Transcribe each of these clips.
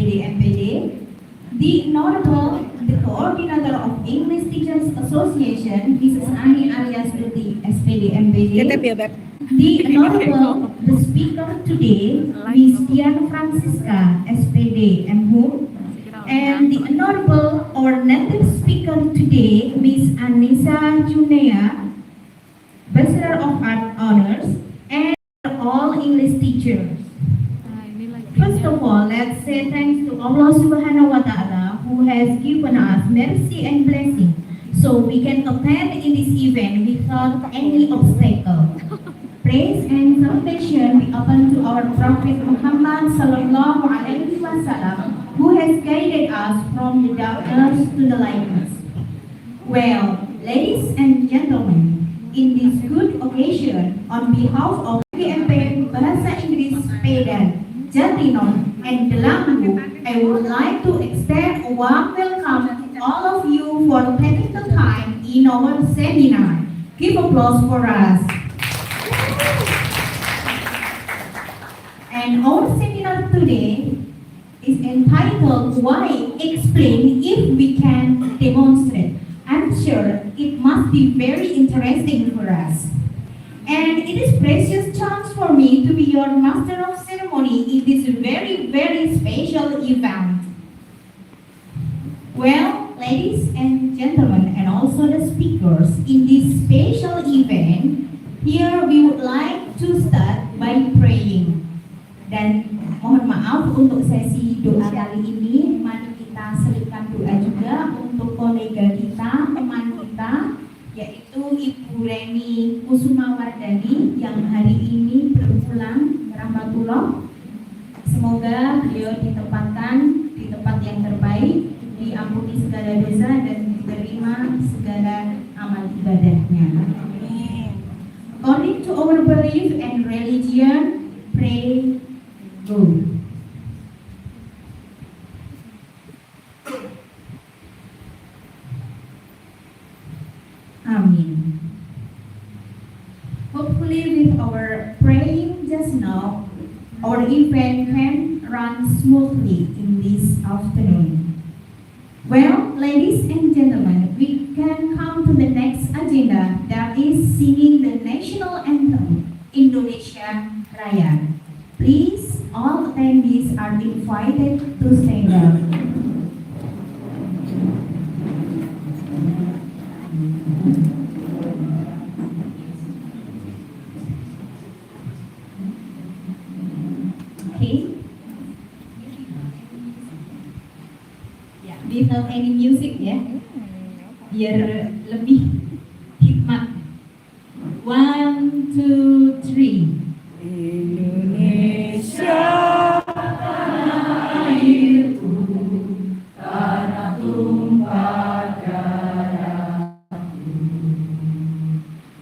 SPD MPD, the Honorable, the Coordinator of English Teachers Association, Mrs. Ani alias Tuti, SPD MPD, the Honorable, the Speaker today, Ms. Dian Francisca, SPD MHU, and the Honorable, our native speaker today, Ms. Anissa Junea, Bachelor of Art Honors, and all English teachers. First of all, let's say thanks to Allah Subhanahu wa Ta'ala who has given us mercy and blessing so we can attend in this event without any obstacle. Praise and salvation be upon to our Prophet Muhammad Sallallahu Alaihi Wasallam who has guided us from the darkness to the lightness. Well, ladies and gentlemen, in this good occasion, on behalf of PMP Bahasa Inggris Medan, Jatinong, and Delanggu, I would like to extend a warm welcome to all of you for taking the time in our seminar. Give applause for us. And our seminar today is entitled Why Explain If We Can Demonstrate. I'm sure it must be very interesting for us. And it is precious chance for me to be your master of ceremony in this very, very special event. Well, ladies and gentlemen, and also the speakers, in this special event, here we would like to start by praying. Dan mohon maaf untuk sesi doa kali ini, mari kita selipkan doa juga untuk kolega kita, teman kita, yaitu Ibu Reni Kusumawardani yang hari ini berpulang rahmatullah. Semoga beliau ditempatkan di tempat yang terbaik, diampuni segala dosa dan diterima segala amal ibadahnya. According to our belief and religion, pray, go. Amin. Hopefully with our praying just now, our event can run smoothly in this afternoon. Well, ladies and gentlemen, we can come to the next agenda, that is singing the national anthem, Indonesia Raya. Please, all attendees are invited to stand up. Okay. Without any music ya, biar lebih hikmat. 1, 2, 3. Indonesia tanah airku, tanah tumpah darahku.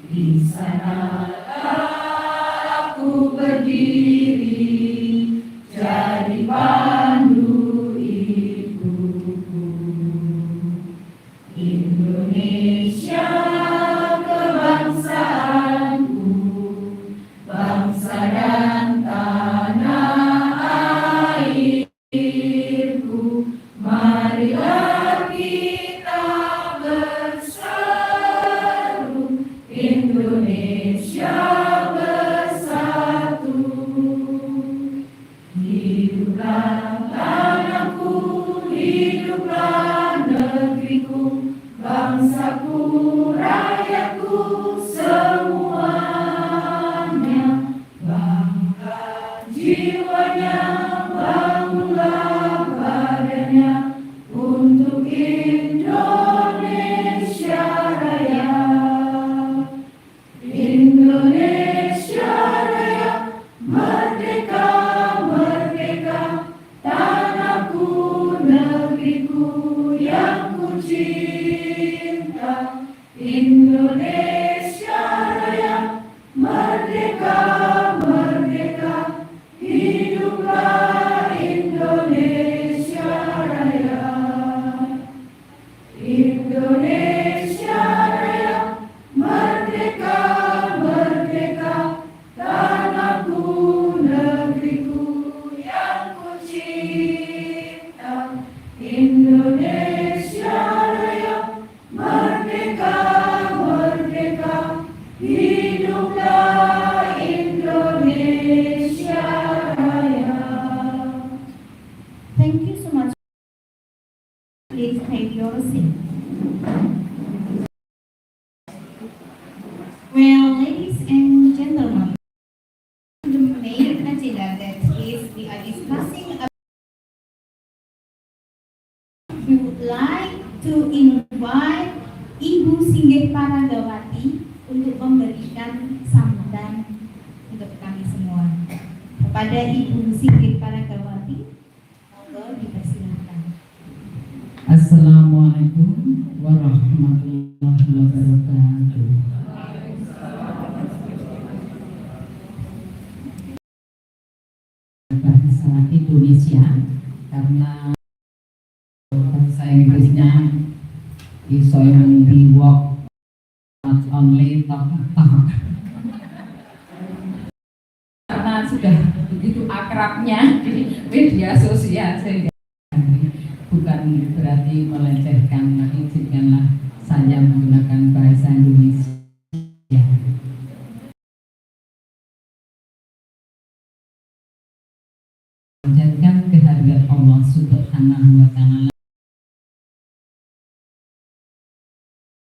Di sanalah aku berdiri, jadi pandu ibuku. Indonesia kebangsaanku, bangsa dan tanah airku. Marilah kita berseru, Indonesia bersatu. Hiduplah tanahku, hiduplah negeriku, bangsaku, rakyatku semuanya. Bangga jiwanya, bangunlah badannya untuk Indonesia Raya. Indonesia Raya, merdeka, merdeka, tanahku, negeriku yang ku cinta. Indonesia Raya, merdeka, merdeka, hiduplah Indonesia Raya. Indonesia Raya, merdeka, merdeka, tanahku, negeriku yang ku cinta. Thank you so much. Please take your seat. Well, ladies and gentlemen, the main agenda that is we are discussing. We would like to invite Ibu Singgih Paragawati untuk memberikan sambutan untuk kami semua. Kepada Ibu Singgih Paragawati, monggo dipersilakan. Assalamualaikum warahmatullahi wabarakatuh. Bahasa Indonesia karena bahasa Inggrisnya iso yang di walk not only talk. Karena sudah begitu akrabnya di media sosial sehingga bukan berarti melecehkan, izinkanlah saya menggunakan bahasa Indonesia. Menjadikan kehadiran Allah Subhanahu wa Ta'ala.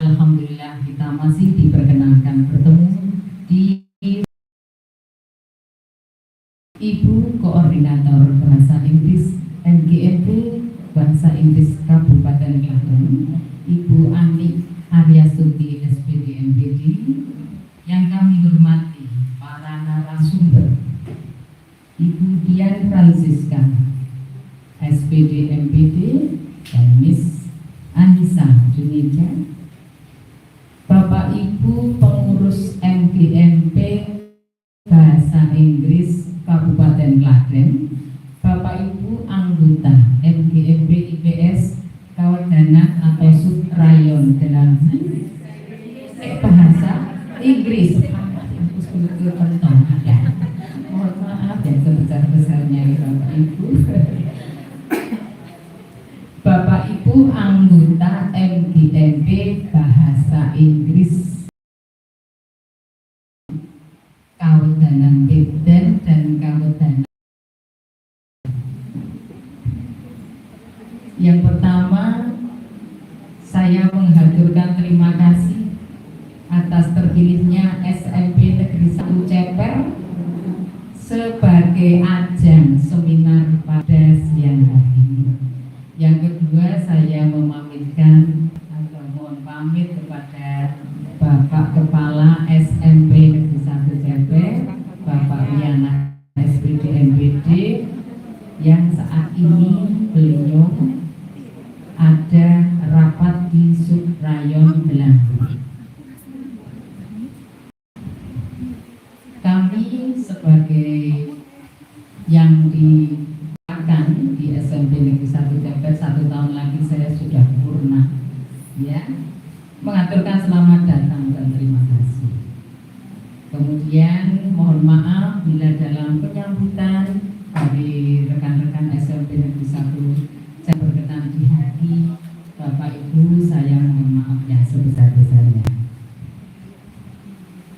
Alhamdulillah kita masih diperkenankan bertemu di Ibu Koordinator Bahasa Inggris NGMP Bahasa Inggris Kabupaten Klaten, Ibu Ani Aryasuti SPD MPD, yang kami hormati para narasumber, Ibu Dian Francisca SPD MPD dan Miss Anissa Junija, Bapak Ibu pengurus MGMP Bahasa Inggris Kabupaten Klaten, Bapak Ibu anggota MGMP IPS Kawedanan atau Subrayon dalam Bahasa Inggris. Mohon maaf ya sebesar-besarnya Bapak Ibu. Bapak Ibu anggota MGMP Bahasa Inggris Kawedanan Beden dan Kawedanan. Yang pertama, saya menghaturkan terima kasih atas terpilihnya SMP Negeri 1 Ceper sebagai ajang seminar pada siang hari ini. Yang kedua, saya memamitkan atau mohon pamit kepada Bapak Kepala SMP Negeri 1 Ceper, Bapak Wiana SPD MPD, yang saat ini beliau ada rapat di Subrayon Belanggu. Kami sebagai yang diakan di SMP Negeri 1 Ceper 1 tahun lagi saya sudah purna, ya, mengaturkan selamat datang dan terima kasih. Kemudian mohon maaf bila dalam penyambutan dari rekan-rekan SMP Negeri 1 saya berkenan di hati Bapak Ibu, saya mohon maaf ya sebesar-besarnya.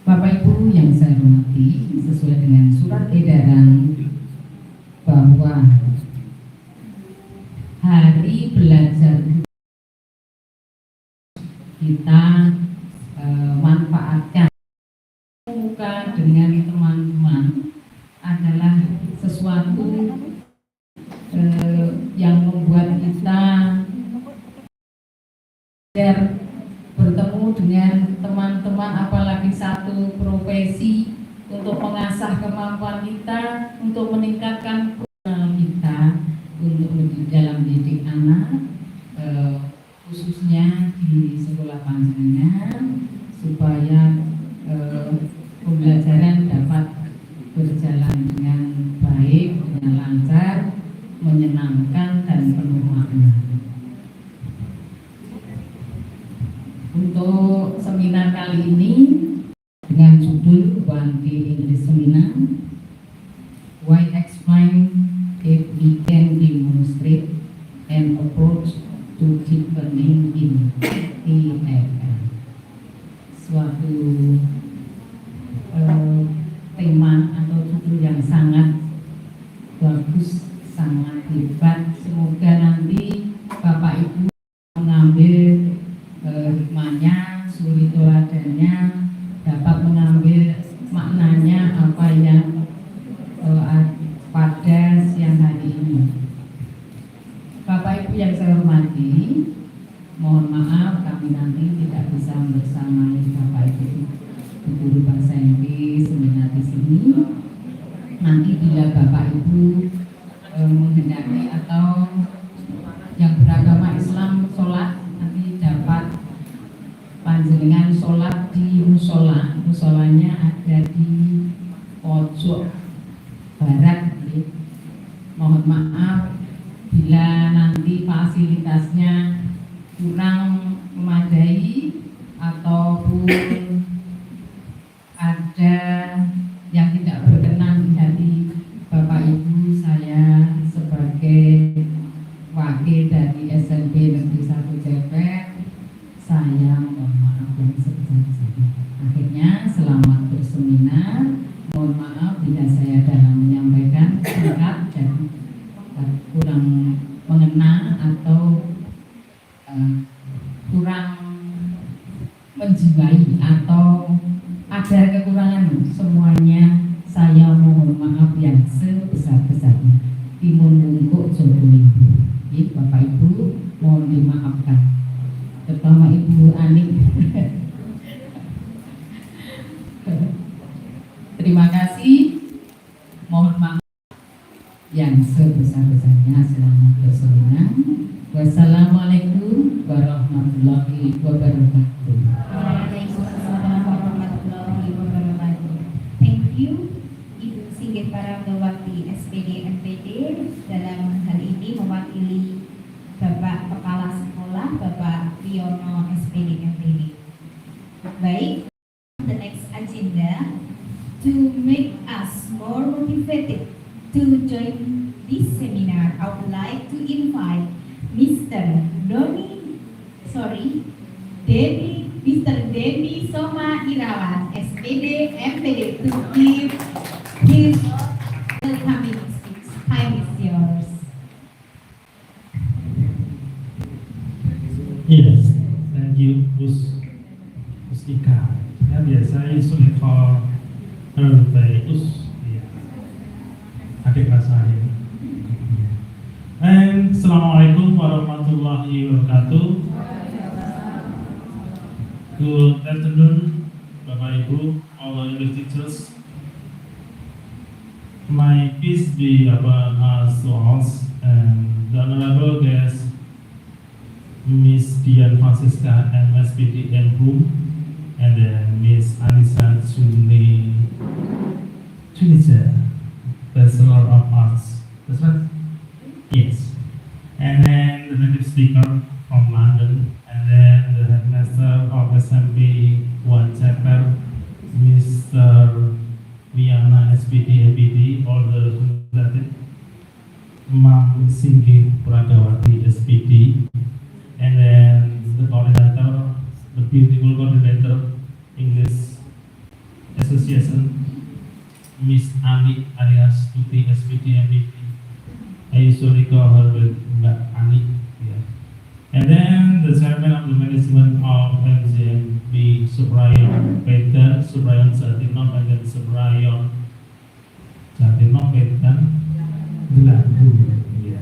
Bapak Ibu yang saya hormati, sesuai dengan surat edaran bahwa hari belajar kita manfaatkan muka dengan teman-teman adalah sesuatu yang membuat kita bertemu dengan teman-teman, apalagi satu profesi, untuk mengasah kemampuan kita, untuk meningkatkan profesional kita, untuk dalam mendidik anak, khususnya di sekolah panjenengan, supaya pembelajaran dapat berjalan dengan baik, dengan lancar, menyenangkan dan penuh makna. Untuk seminar kali ini dengan judul One Day English Seminar, Why Explain If We Can Demonstrate an Approach to Deep Learning in EFL. Suatu tema atau judul yang sangat bagus, sangat sangat hebat. Semoga nanti Bapak Ibu mengambil hikmahnya, suri teladannya, dapat mengambil maknanya apa yang pada siang hari ini. Bapak Ibu yang saya hormati, mohon maaf kami nanti tidak bisa bersamai Bapak Ibu guru bahasa Inggris seminar di sini. Nanti bila Bapak Ibu menghendaki atau yang beragama Islam sholat, nanti dapat panjenengan sholat di musola. Musolanya ada di pojok barat. Mohon maaf bila nanti fasilitasnya kurang memadai ataupun ada yang tidak berkenan di hati Bapak Ibu, saya sebagai wakil dari SMP Negeri 1 Cepet, saya mohon maaf yang sebesar-besarnya. Akhirnya selamat berseminar. Mohon maaf bila saya dalam menyampaikan singkat dan kurang mengena atau kurang menjiwai atau ada kekurangan, semuanya saya mohon maaf yang sebesar-besarnya. Timun bungkuk jodoh ibu. Bapak Ibu mohon dimaafkan. Terutama Ibu Ani. Terima kasih. Mohon maaf yang sebesar-besarnya. Selamat berseminar. Wassalamualaikum warahmatullahi wabarakatuh. Waalaikumsalam warahmatullahi wabarakatuh. Thank you, Ibu Singgih Paramdawati SPD MPD dalam hal ini mewakili Bapak Kepala Sekolah Bapak Riono SPD MPD. Baik, the next agenda to make us more motivated to join this seminar. I would like to invite Mr. Denny Soma Irawan, SPD MPD, to give his welcoming speech. Time is yours. Yes, thank you, Ika. Ya, biasa usul call by adik kelas saya. And Assalamualaikum warahmatullahi wabarakatuh. Good afternoon, Bapak Ibu, all English teachers. My peace be upon us all, and the honorable guest, Miss Dian Francisca, MSPD Enhum, and then Miss Anissa Tunisia, Bachelor of Arts. That's right? Yes. And then the native speaker from London, and then the headmaster of SMP 1 Chapel, Mr. Viana SPD MPD, all the representative, Mam Singgih Pradawati SPD, and then the coordinator, the beautiful coordinator, English Association, Miss Ani alias Tuti SPD MPD. I usually call her with Mbak Ani. Yeah. And then the chairman of the management of MJMB, Subrayon Peter, Subrayon Satino, and then Subrayon Satino Peter, Geladu. Yeah.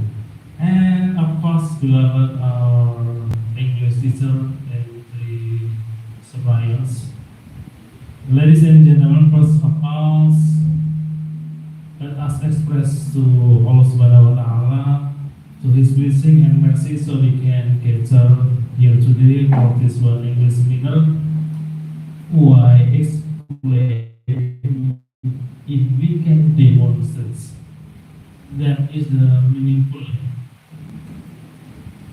And of course, beloved our English teacher and the Subrayons. Ladies and gentlemen, first of all, let us express to Allah Subhanahu wa Ta'ala to His blessing and mercy so we can gather here today for this one English seminar. Why explain if we can demonstrate? That is the meaningful.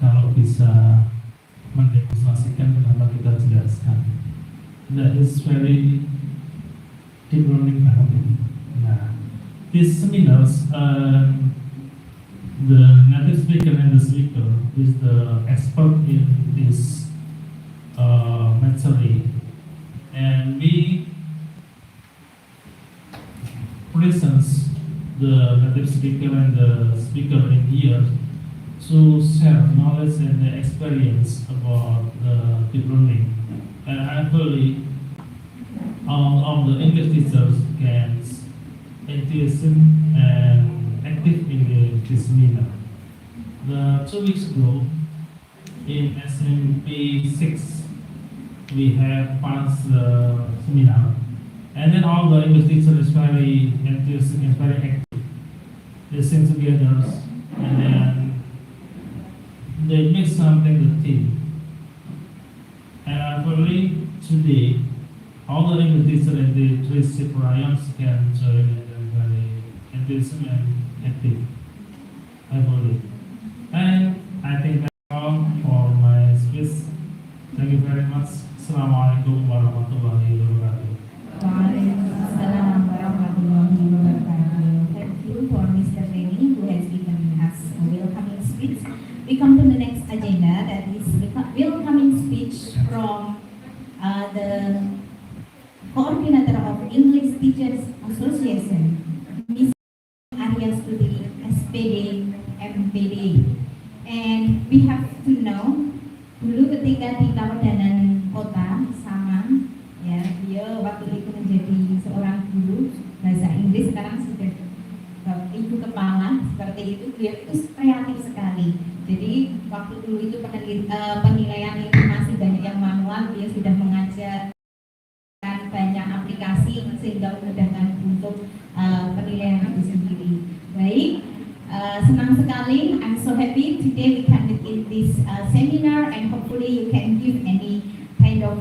Kalau bisa mendemonstrasikan, kenapa kita jelaskan? That is very deep learning banget ini. Nah, these seminars, the native speaker and the speaker is the expert in this material, and we present the native speaker and the speaker in here to share knowledge and the experience about the deep learning. And actually, all of the English teachers can enthusiasm and active in this seminar. The 2 weeks ago, in SMP 6, we have passed the seminar. And then all the English teachers is very enthusiastic and very active. They sing together and then they make something the team. And actually today, all the English teachers and the three Cyprians can join and they're very enthusiastic and active. I believe. And I think that's all for my speech. Thank you very much. Assalamualaikum warahmatullahi wabarakatuh. Waalaikumsalam warahmatullahi wabarakatuh. Thank you for Mr. Reni who has given us a welcoming speech. We come to the next agenda, that is welcoming speech from the coordinator of English Teachers Association, Ms. Arya Stuti, SPD, MPD. And we have to know, dulu ketika di Kawedanan Kota sama, ya dia waktu itu menjadi seorang guru bahasa Inggris, sekarang sudah ibu kepala seperti itu. Dia itu kreatif sekali. Jadi waktu dulu itu penilaian itu masih banyak yang manual, dia sudah mengajarkan banyak aplikasi sehingga memudahkan untuk penilaian itu sendiri. Baik, senang sekali. I'm so happy today we can meet in this seminar, and hopefully you can give any kind of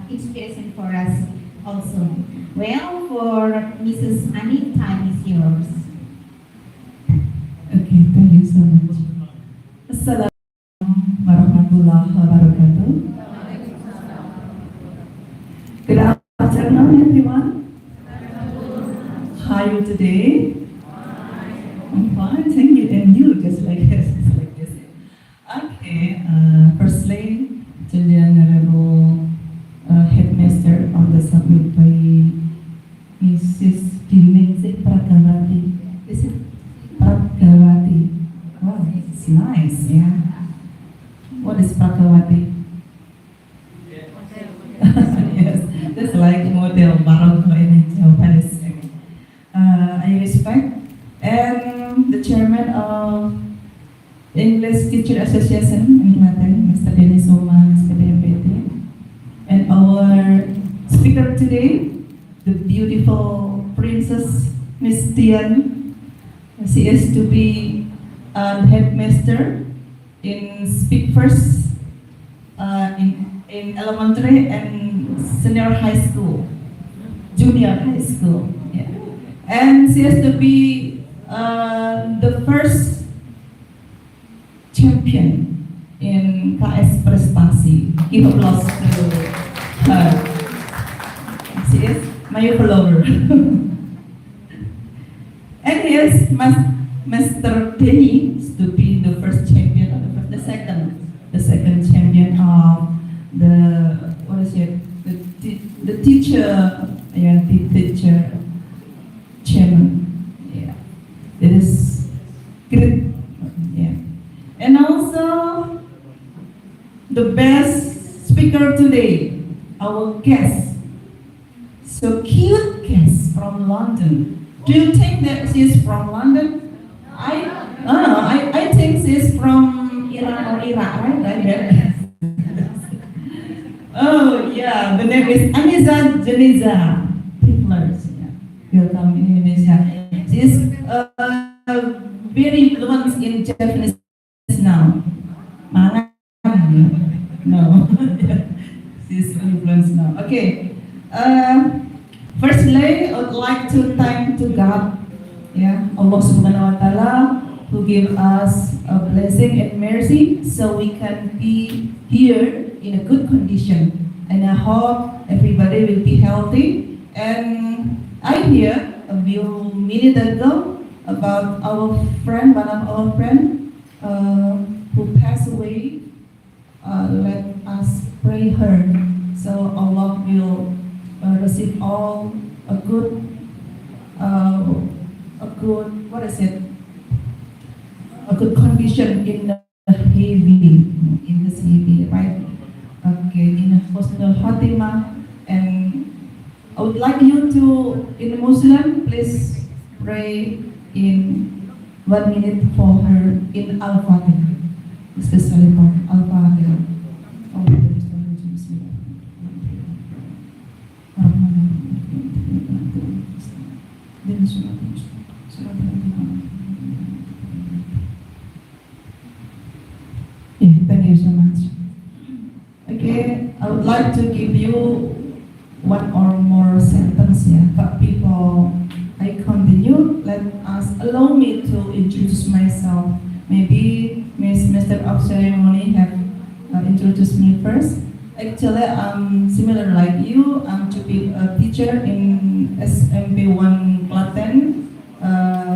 inspiration for us also. Well, for Mrs. Ani, time is yours. Okay, thank you so much. Assalamualaikum warahmatullahi wabarakatuh. Good afternoon, everyone. How are you today? I'm fine, thank you. And you, just like this, Okay, firstly, to the Honorable Headmaster on the submit by Mrs. Diningsih Prakawati. Is it Prakawati? Wow, it's nice, yeah. What is Prakawati? Yes, that's like model Morocco in Japanese. I respect, and the chairman of English Teacher Association in Klaten, Mr. Dennis Oma, Mr. DMPT, and our speaker today, the beautiful Princess Miss Tian. She is to be headmaster in Speak First in elementary and senior high school, junior high school. Yeah. And she has to be the first champion in KS Prestasi. Give applause to her. She is my follower. And yes, Mr. Denny is to be the first champion, or the second champion of the, what is it? The teacher, yeah, the teacher chairman. Yeah, it is great. Yeah, and also the best speaker today, our guest, so cute guest from London. Do you think that she is from London? I think she is from Iran or Iraq, right? Like that. Oh yeah, the name is Aniza Janiza Piplers. Yeah. Welcome in Indonesia. She is very fluent in Japanese now. No. She's influenced now. Okay. Firstly, I would like to thank to God, yeah, Allah Subhanahu wa Taala, who gave us a blessing and mercy, so we can be here in a good condition. And I hope everybody will be healthy. And I hear a few minutes ago about our friend, one of our friends, who passed away. Let us pray her, so Allah will receive all a good good condition in the heavy, right? Okay, in husnul Fatimah, and I would like you to, in Muslim, please pray in 1 minute for her in Al-Fatihah, especially for Al-Fatihah. Yeah, thank you so much. Okay, I would like to give you one or more sentence here, but before I continue, allow me to introduce myself. Maybe Mr. of Ceremony have introduced me first. Actually, I'm similar like you. I'm to be a teacher in SMP 1 Klaten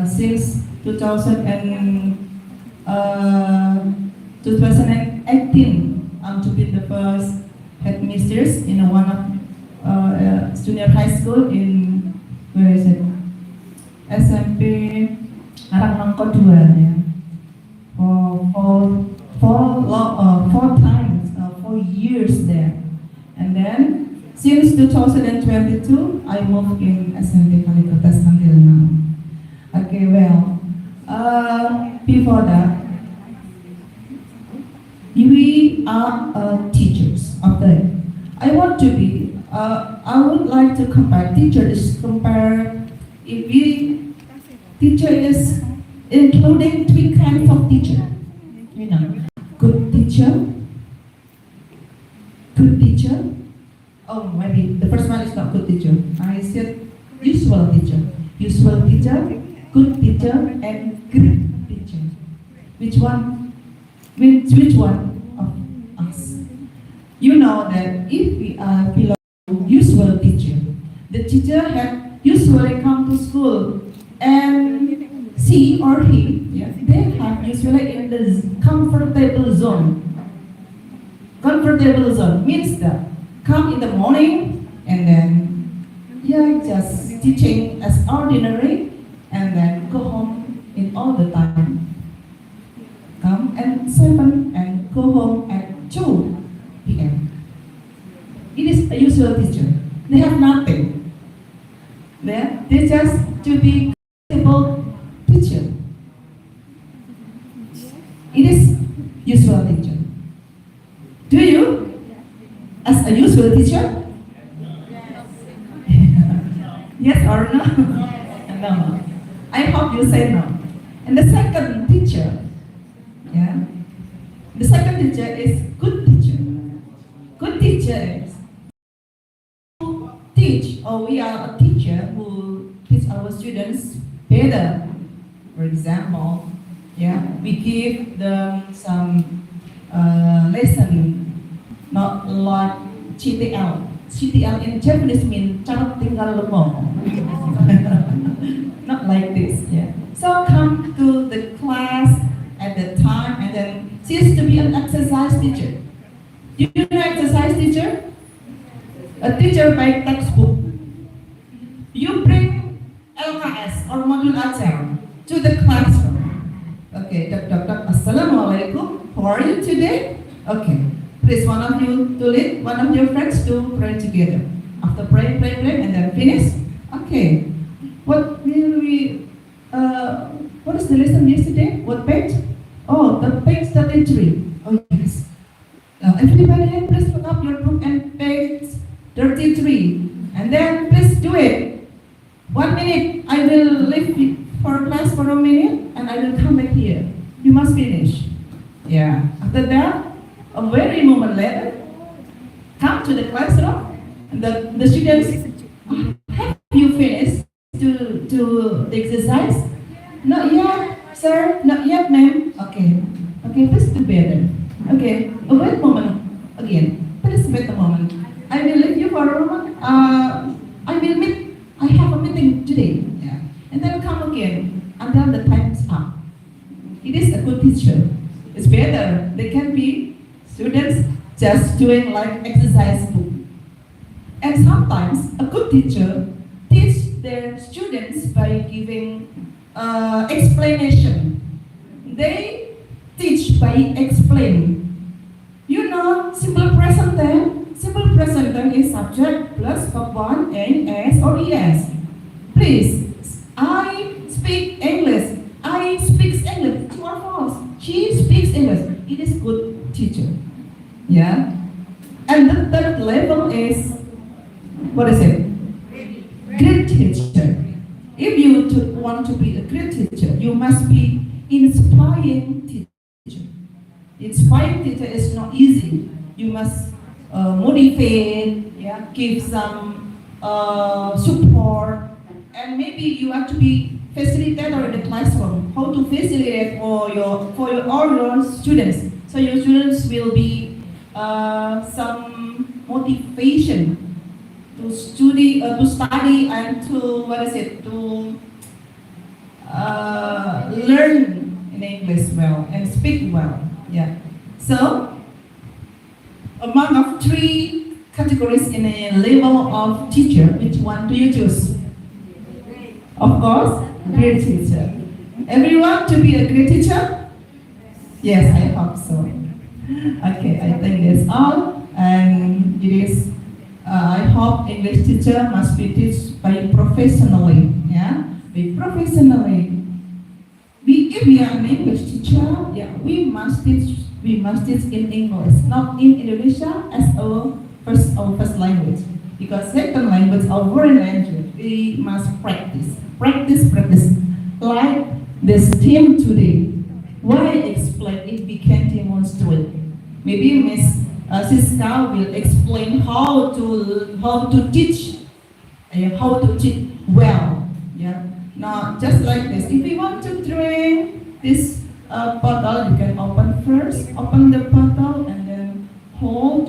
since 2018. I'm to be the first headmistress in one of junior high school in, where is it? SMP Arangnangko 2, yeah. For 4 years there. And then since 2022, I moved in SMP Kalikotas until now. Okay, well, before that, we are teachers of the. I want to be. I would like to compare. If we teacher is including 3 kinds of teacher. You know, good teacher. Oh, maybe the first one is not good teacher. I said usual teacher, good teacher, and great teacher. Which one? Which one of us? You know that if we are below usual teacher, the teacher had usually come to school, and she or he, they have usually in the comfortable zone. Comfortable zone means that come in the morning and then just teaching as ordinary, and then go home in all the time. Come at 7 and go home at 2 p.m. It is a usual teacher. They have nothing. They just to be comfortable teacher. It is usual teacher. Do you, as a usual teacher? Yes or no? No. I hope you say no. And the second teacher, the second teacher is good teacher. Good teacher is who teach, or we are a teacher who teach our students better. For example, we give them some lesson, not like CTL. CTL in Japanese means cara tinggal lemah. Not like this, So come to the class at the time, and then she used to be an exercise teacher. You know exercise teacher? A teacher by textbook. You bring LKS or modul ajar to the classroom. Okay, Assalamualaikum. How are you today? Okay. Please, one of you to lead, one of your friends to pray together. After pray, and then finish. Okay. What will we? What is the lesson yesterday? What page? Oh, the page 33. Oh yes. Everybody, please put up your book and page 33, and then please do it. 1 minute. I will leave for class for 1 minute, and I will come back here. You must finish. After that, a very moment later, come to the classroom, and the students, have you finished to the exercise? Not yet, sir. Not yet, ma'am. Okay, please do better. Okay, wait a moment again. Please wait a moment. I will leave you for a moment. I have a meeting today. And then come again until the time is up. It is a good teacher. It's better. They can be students just doing like exercise book. And sometimes a good teacher teach their students by giving explanation. They by explain. You know, simple present tense. Simple present tense is subject plus verb 1 and s or es. Please, I speak English. I speaks English. True or false? She speaks English. It is good teacher. Yeah. And the third level is, what is it? Great teacher. If you want to be a great teacher, you must be inspiring teacher. Inspiring teacher is not easy. You must motivate, yeah, give some support, and maybe you have to be facilitator in the classroom. How to facilitate for all your students, so your students will be some motivation to study and to learn in English well and speak well. Yeah. So among of three categories in a level of teacher, which one do you choose? Of course, great teacher. Everyone to be a great teacher? Yes, I hope so. Okay, I think that's all. And it is, I hope English teacher must be taught by professionally. Yeah, be professionally. If we are an English teacher, yeah, we must teach in English, not in Indonesia as our first language. Because second language, our foreign language, we must practice. Like this theme today. Why explain if we can demonstrate? Maybe Miss Siska will explain how to teach well. Yeah. Now, just like this, if you want to drink this bottle, you can open first, open the bottle, and then hold,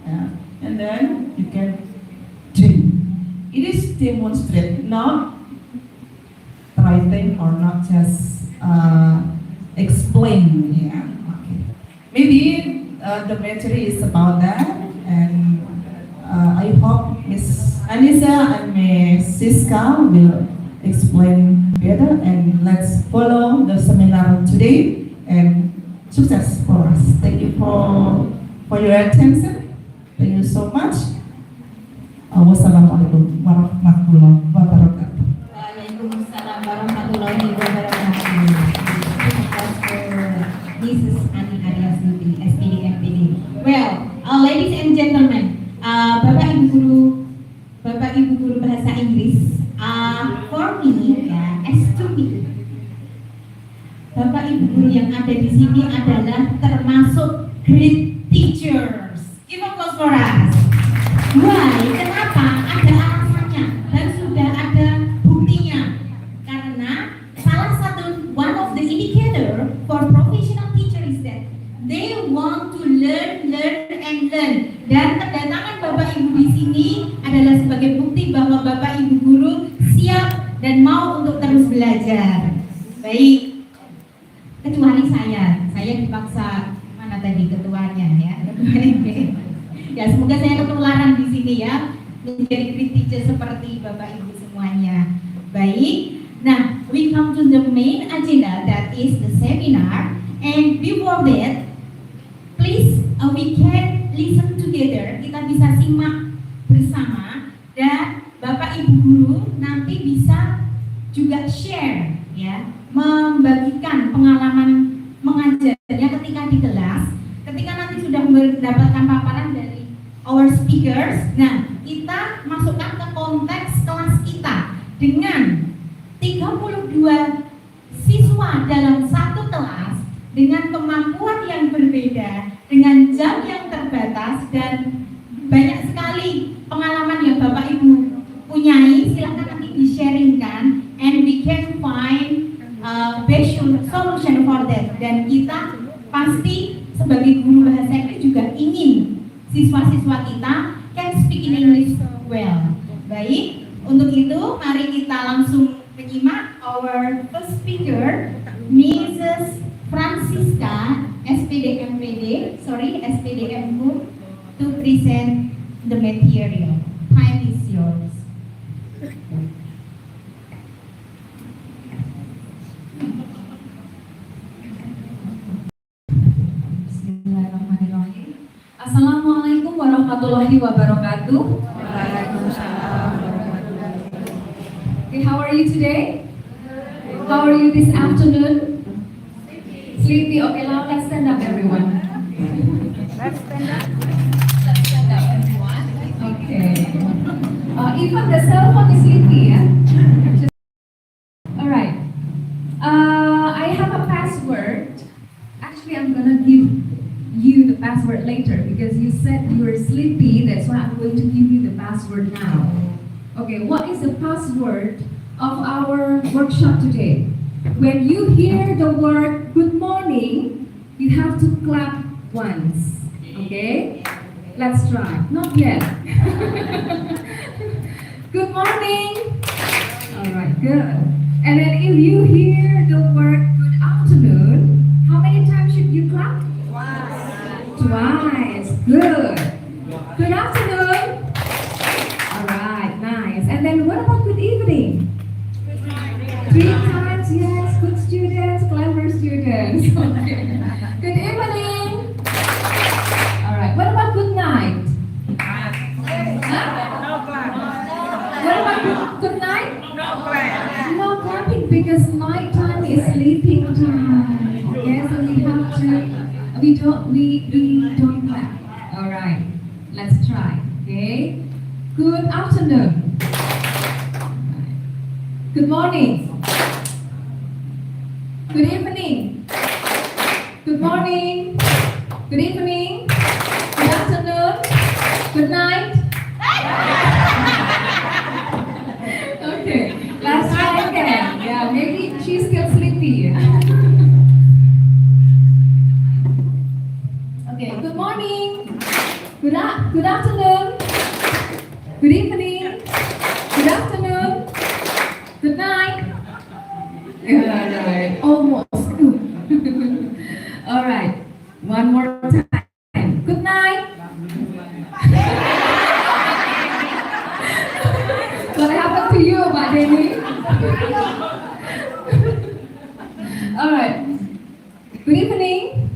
yeah, and then you can drink. It is demonstrate, not writing or not just explain. Yeah. Okay. Maybe the material is about that, and I hope Miss Anissa and Miss Siska will explain better, and let's follow the seminar today and success for us. Thank you for your attention. Thank you so much. Wassalamualaikum warahmatullahi wabarakatuh. Waalaikumsalam warahmatullahi wabarakatuh. This is Ani Arias Nutri, SPD MPD. Well, ladies and gentlemen, Bapak Ibu guru bahasa Inggris, for me, as to me, Bapak Ibu guru yang ada di sini adalah termasuk great teachers. Give applause for us. Why? Kenapa? Ada alasannya dan sudah ada buktinya. Karena salah satu one of the indicator for professional teacher is that they want to learn and learn. Dan kedatangan Bapak Ibu di sini adalah sebagai bukti bahwa Bapak Ibu guru siap dan mau untuk terus belajar. Baik, kecuali saya dipaksa, mana tadi ketuanya ya, ya semoga saya ketularan di sini ya, menjadi great teacher seperti Bapak Ibu semuanya. Baik, nah we come to the main agenda, that is the seminar, and before that, please we can listen together, kita bisa simak bersama, dan Bapak Ibu guru nanti bisa juga share ya, membagikan pengalaman mengajarnya ketika di kelas, ketika nanti sudah mendapatkan paparan dari our speakers. Nah, kita masukkan ke konteks kelas kita dengan 32 siswa dalam satu kelas dengan kemampuan yang berbeda, dengan jam yang terbatas, dan banyak sekali pengalaman yang Bapak Ibu punyai. Silakan nanti di-sharingkan, and we can find best solution for that. Dan kita pasti sebagai guru bahasa Inggris juga ingin siswa-siswa kita can speak in English well. Baik, untuk itu mari kita langsung menyimak our first speaker, Mrs. Francisca, SPD MPU, to present the material. Time is yours. Assalamualaikum warahmatullahi wabarakatuh. Okay, how are you today? How are you this afternoon? Sleepy. Okay, now let's stand up, everyone. Let's stand up. Let's stand up, everyone. Okay. Even the cell phone is sleepy, yeah? All right. I have a password. Actually, I'm gonna give you the password later because you said you were sleepy. That's why I'm going to give you the password now. Okay, what is the password of our workshop today? When you hear the word good morning, you have to clap once. Okay? Let's try. Not yet. Good morning. All right, good. And then if you hear the word good afternoon, how many times should you clap? Twice. Good. Good afternoon. All right, nice. And then what about good evening? 3 times, yes. Good students, clever students. Okay. Good evening. All right. What about good night? Huh? What about good night? No clapping because night time is sleeping time. Okay, so we don't clap. All right. Let's try. Okay. Good afternoon. Good morning. Good evening. Good morning. Good evening. Good afternoon. Good night. Okay, let's try again. Yeah, maybe she's still sleepy. Okay, good morning. Good afternoon. Good evening. Good afternoon. Good night. Yeah, right. Almost. All right. One more time. Good night. What happened to you, Pak Denny? All right. Good evening.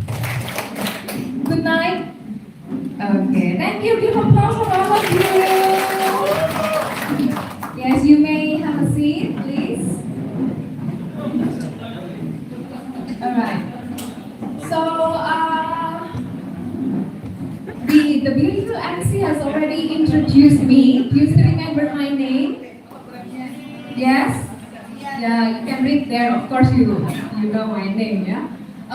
Good night. Okay. Thank you. Give applause for all of you. Yes, you may have a seat, please. All right. So, the beautiful MC has already introduced me. Do you still remember my name? Yes? Yeah, you can read there. Of course, you know my name, yeah?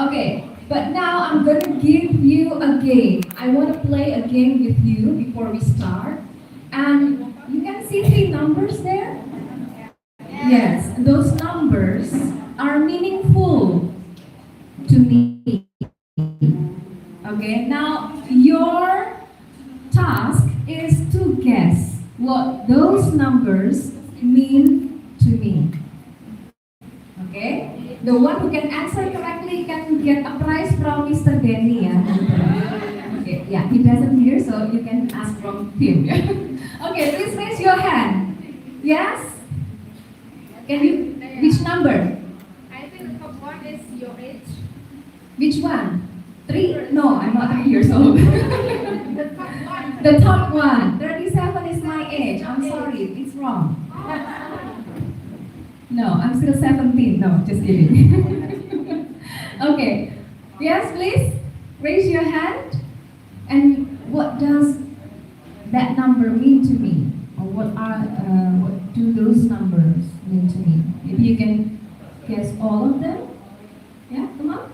Okay. But now I'm going to give you a game. I want to play a game with you before we start. And you can see 3 numbers there? Yes, those numbers are meaningful to me. Okay, now your task is to guess what those numbers mean to me. Okay? The one who can answer correctly can get a prize from Mr. Denny. Okay, yeah, he doesn't hear, so you can ask from him. Okay, please raise your hand. Yes? Can you? Which number? I think the top one is your age. Which one? 3? No, I'm not 3 years old. The top one. The top one. 37 is my age. I'm sorry, it's wrong. No, I'm still 17. No, just kidding. Okay. Yes, please. Raise your hand. And what does that number mean to me? Or what do those numbers mean to me? Maybe you can guess all of them. Yeah, come on.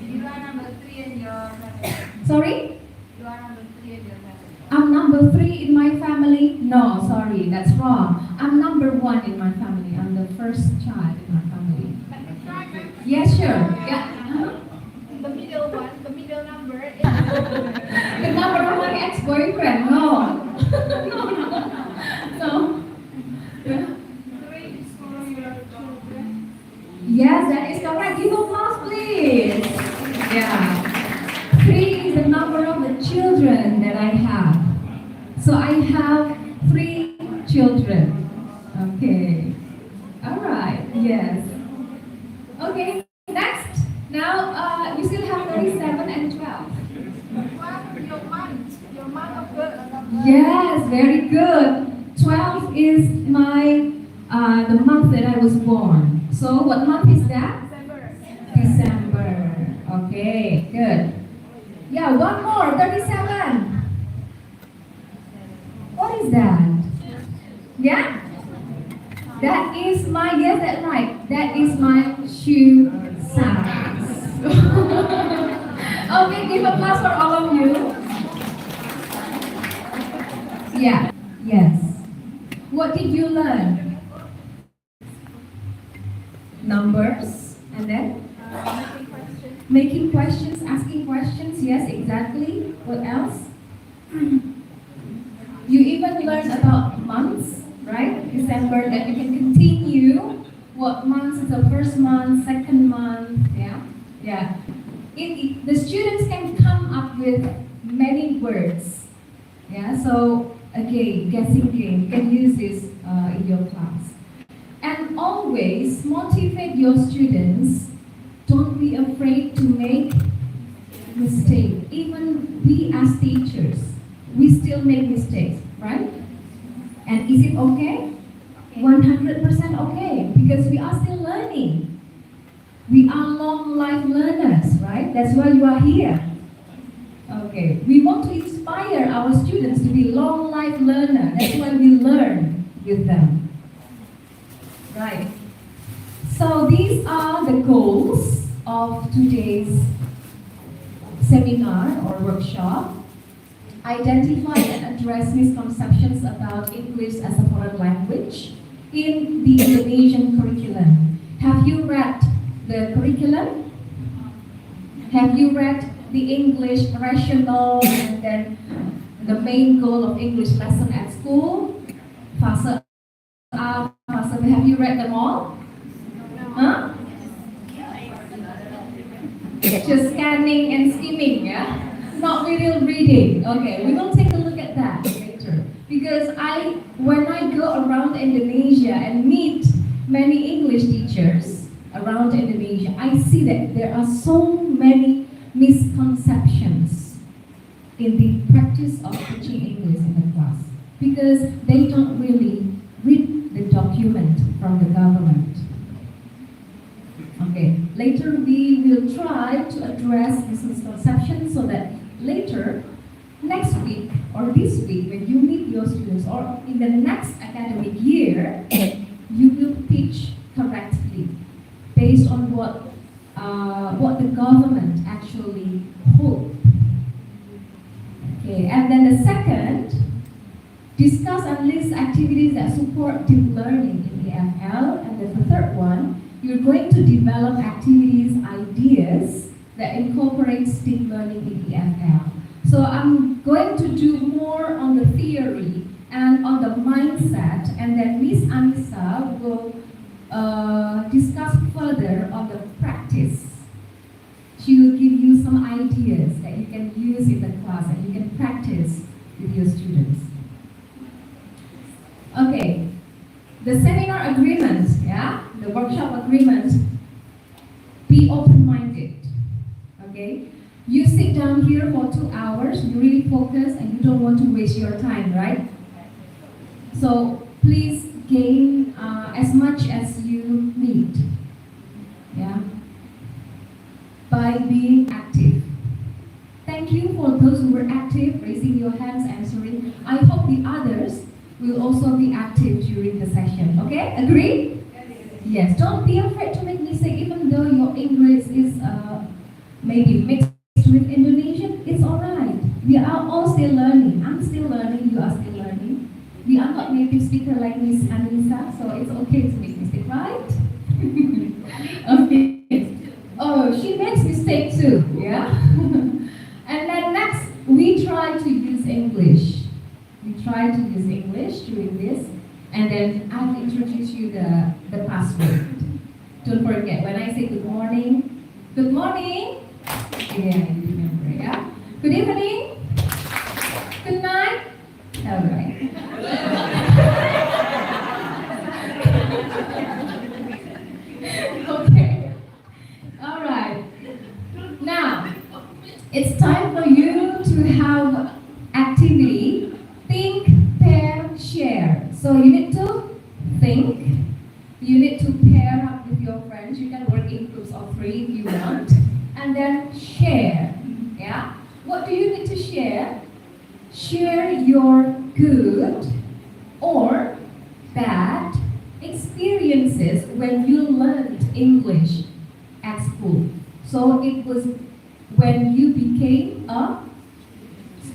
You are number 3 in your family. Sorry? You are number 3 in your family. I'm number 3 in my family? No, sorry, that's wrong. I'm number 1 in my family. I'm the first child in my family. Yes, sure. Yeah. The middle one, the middle number is The number of my ex-boyfriend? No. No. 3 is for your children. Yes, that is correct. Give applause, please. Yeah. 3 is the number of the children that I have. So I have 3 children. Okay. All right. Yes. Okay. Next. Now we still have 37 and 12. Yes, very good. 12 is my the month that I was born. So what month is that? December. Okay, good. Yeah, one more. 37. What is that? Yeah? That is my, yes, that's right. That is my shoe size. Okay, give applause for all of you. Yeah, yes. What did you learn? Numbers, and then? Making questions, asking questions, yes, exactly. What else? You even learned about months, right? December, that you can continue what months is the first month, second month, yeah? Yeah. The students can come up with many words, yeah? So, again, guessing game, you can use this in your class. And always motivate your students. Don't be afraid to make mistakes. Even we as teachers, we still make mistakes, right? And is it okay? 100% okay, because we are still learning. We are long life learners, right? That's why you are here. Okay, we want to inspire our students to be long life learners. That's why we learn with them. Right. So these are the goals of today's seminar or workshop. Identify and address misconceptions about English as a foreign language in the Indonesian curriculum. Have you read the curriculum? Have you read the English rational and then the main goal of English lesson at school? Fase A, fase B, have you read them all? Huh? Just scanning and skimming, yeah? Not real reading. Okay, we will take a look at that later. Because when I go around Indonesia and meet many English teachers around Indonesia, I see that there are so many misconceptions in the practice of teaching English in the class. Because they don't really read the document from the government. Okay, later we will try to address this misconception so that later, next week or this week, when you meet your students or in the next academic year, you will teach correctly based on what the government actually holds. Okay, and then the second, discuss and list activities that support deep learning in the EFL, and then the third one, you're going to develop activities, ideas that incorporates deep learning in EFL. So I'm going to do more on the theory and on the mindset, and then Miss Anissa will discuss further on the practice. She will give you some ideas that you can use in the class and you can practice with your students. Okay, the seminar agreement, yeah, the workshop agreement, be open-minded, okay? You sit down here for 2 hours, you really focus and you don't want to waste your time, right? So please gain as much as you need, yeah, by being active. Thank you for those who were active, raising your hands, answering. I hope the others will also be active during the session, okay? Agree? Yes, don't be afraid to make mistakes, even though your English is maybe mixed with Indonesian, it's alright. We are all still learning. I'm still learning, you are still learning. We are not native speaker like Miss Anissa, so it's okay to make mistakes, right? Okay. Oh, she makes mistakes too, yeah? And then next, we try to use English. We try to use English during this, and then I'll introduce you the password. Don't forget, when I say good morning, yeah, you remember, yeah? Good evening, good night, all right. Okay, all right. Now, it's time for you to have activity, think, pair, share. So you need to think, you need to pair up with your friends. You can work in groups of 3 if you want. And then share. Yeah? What do you need to share? Share your good or bad experiences when you learned English at school. So it was when you became a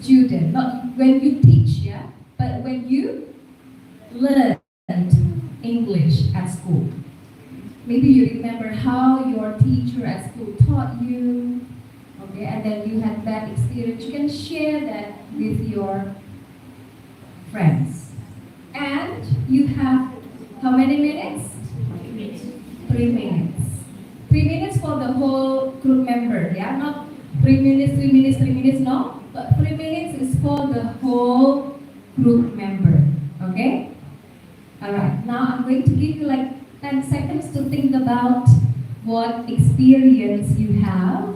student, not when you teach, yeah, but when you learned English at school. Maybe you remember how your teacher at school taught you, okay, and then you had bad experience. You can share that with your friends. And you have how many minutes? 3 minutes. 3 minutes for the whole group member, yeah? Not 3 minutes, 3 minutes, 3 minutes, no. But 3 minutes is for the whole group member, okay? Alright, now I'm going to give you like 10 seconds to think about what experience you have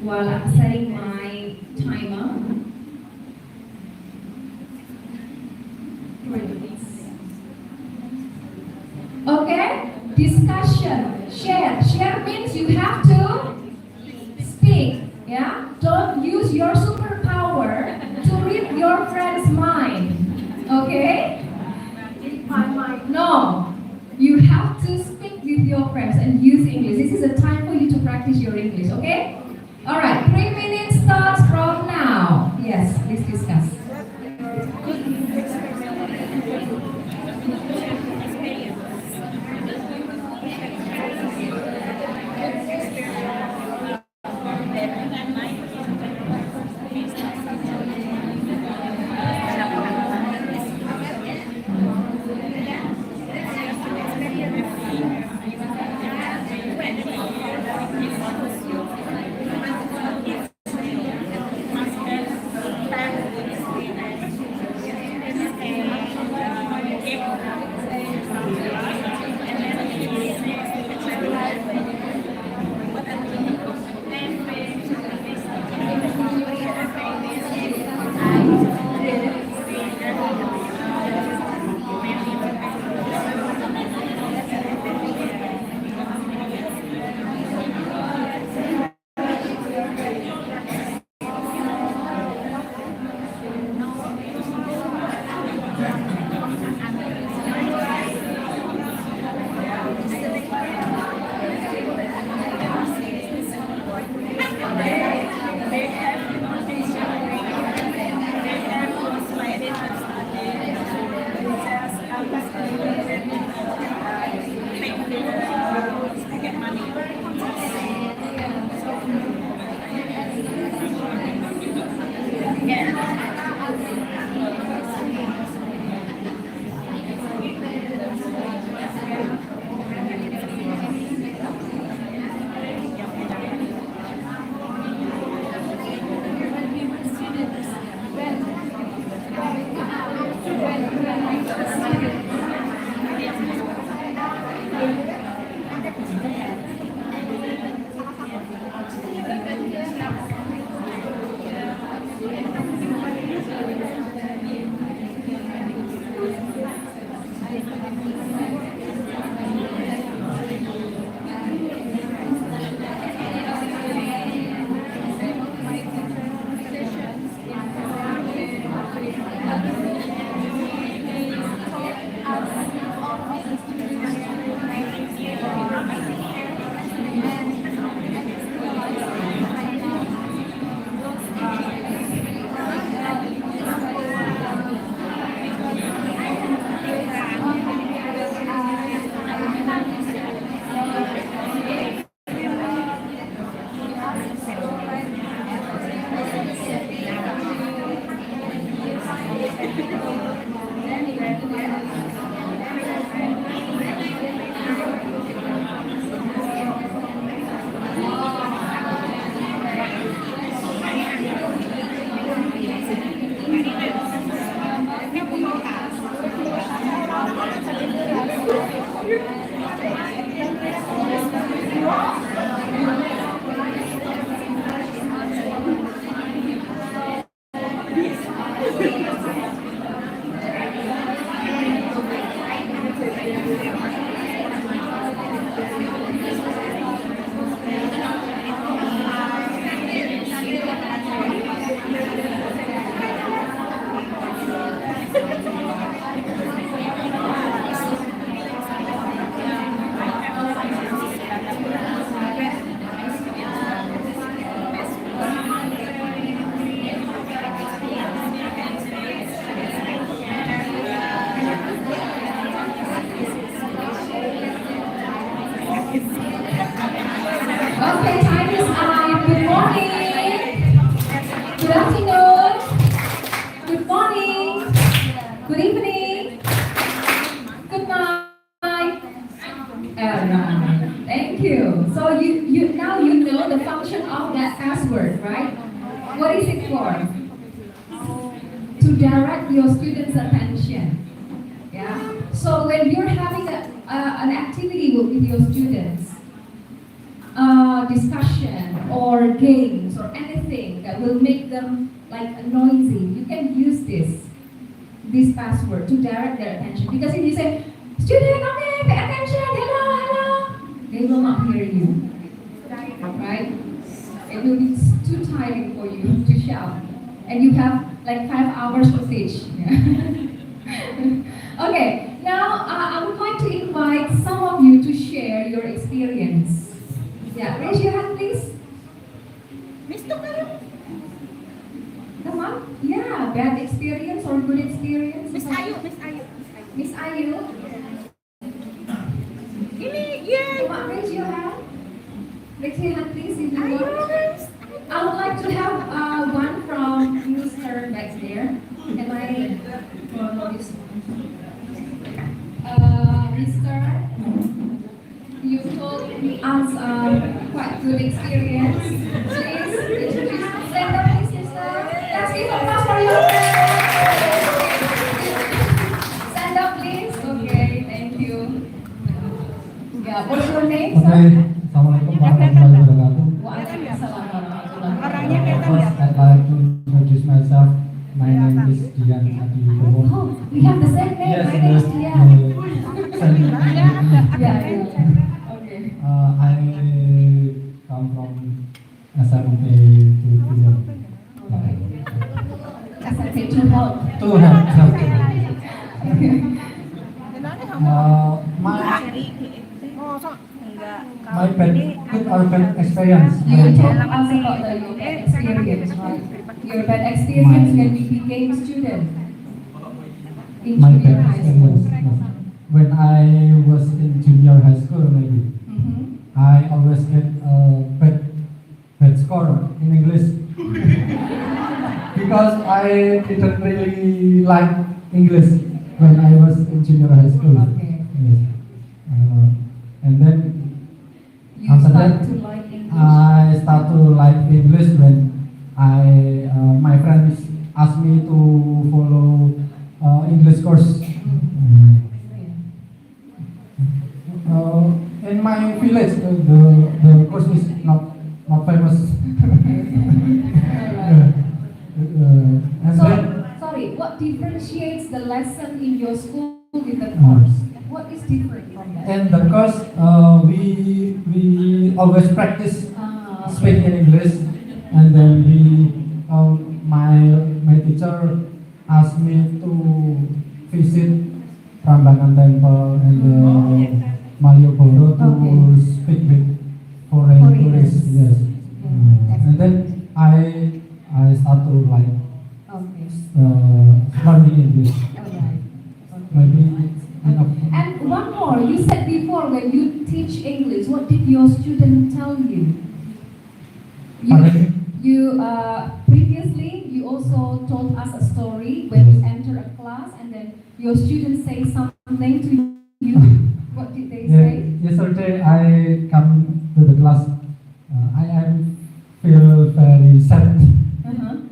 while I'm setting my timer. Okay, discussion, share. Share means you have to speak, yeah? Don't use your superpower to read your friend's mind, okay? No, you have to speak with your friends and use English. This is a time for you to practice your English, okay? All right, 3 minutes starts from now. Yes, let's discuss. Thank you. So you now you know the function of that password, right? What is it for? To direct your students' attention. Yeah. So when you're having an activity with your students, discussion or games or anything that will make them like noisy, you can use this password to direct their attention. Because if you say, student, okay, pay attention, hello, hello, they will not hear you. Right? It will be too tiring for you to shout. And you have like 5 hours to teach. Okay, now I'm going to invite some of you to share your experience. Yeah, raise your hand, please. Come on. Yeah, bad experience or good experience? Miss Ayu. Miss Ayu. Come on, raise your hand. Raise your hand, please, if you want. I would like to have one from Mr. back there. Am I follow this? Mr. You told us quite good experience. Please introduce. Stand up, please, Mr. Let's give a applause for you. Stand up, please. Okay, thank you. Yeah, what's your name, sir? Assalamualaikum warahmatullahi wabarakatuh. Waalaikumsalam warahmatullahi First, I'd like to introduce myself. My name is Dian Adi Bowo. Oh, we have the same name. Yes, My name is yes, Dian. yeah. Okay. I come from SMP to Tuhan. SMP to help. Tuhan. My good or bad experience. You told us about your bad experience, right? Your bad experience when you became a student in My junior bad high school. experience. When I was in junior high school, maybe I always get a bad score in English because I didn't really like English when I was in junior high school. Okay. Yes. And then You after start that, to like English. I start to like English when my friends asked me to follow English course. In my village, the course is not famous. And So, then sorry, what differentiates the lesson in your school with the course? What is different from that? in the course, we always practice Ah, okay. speaking English, and then my teacher asked me to visit Prambanan Temple and Malioboro to Okay. speak with foreign Foreigners. tourists. Yes. And then I start to like Okay. learning English. Alright. Maybe enough. And one more, you said before when you teach English, what did your student tell you? Pardon? You previously you also told us a story when you enter a class and then your students say something to you. What did they say? Yesterday I come to the class. I am feel very sad. Uh-huh.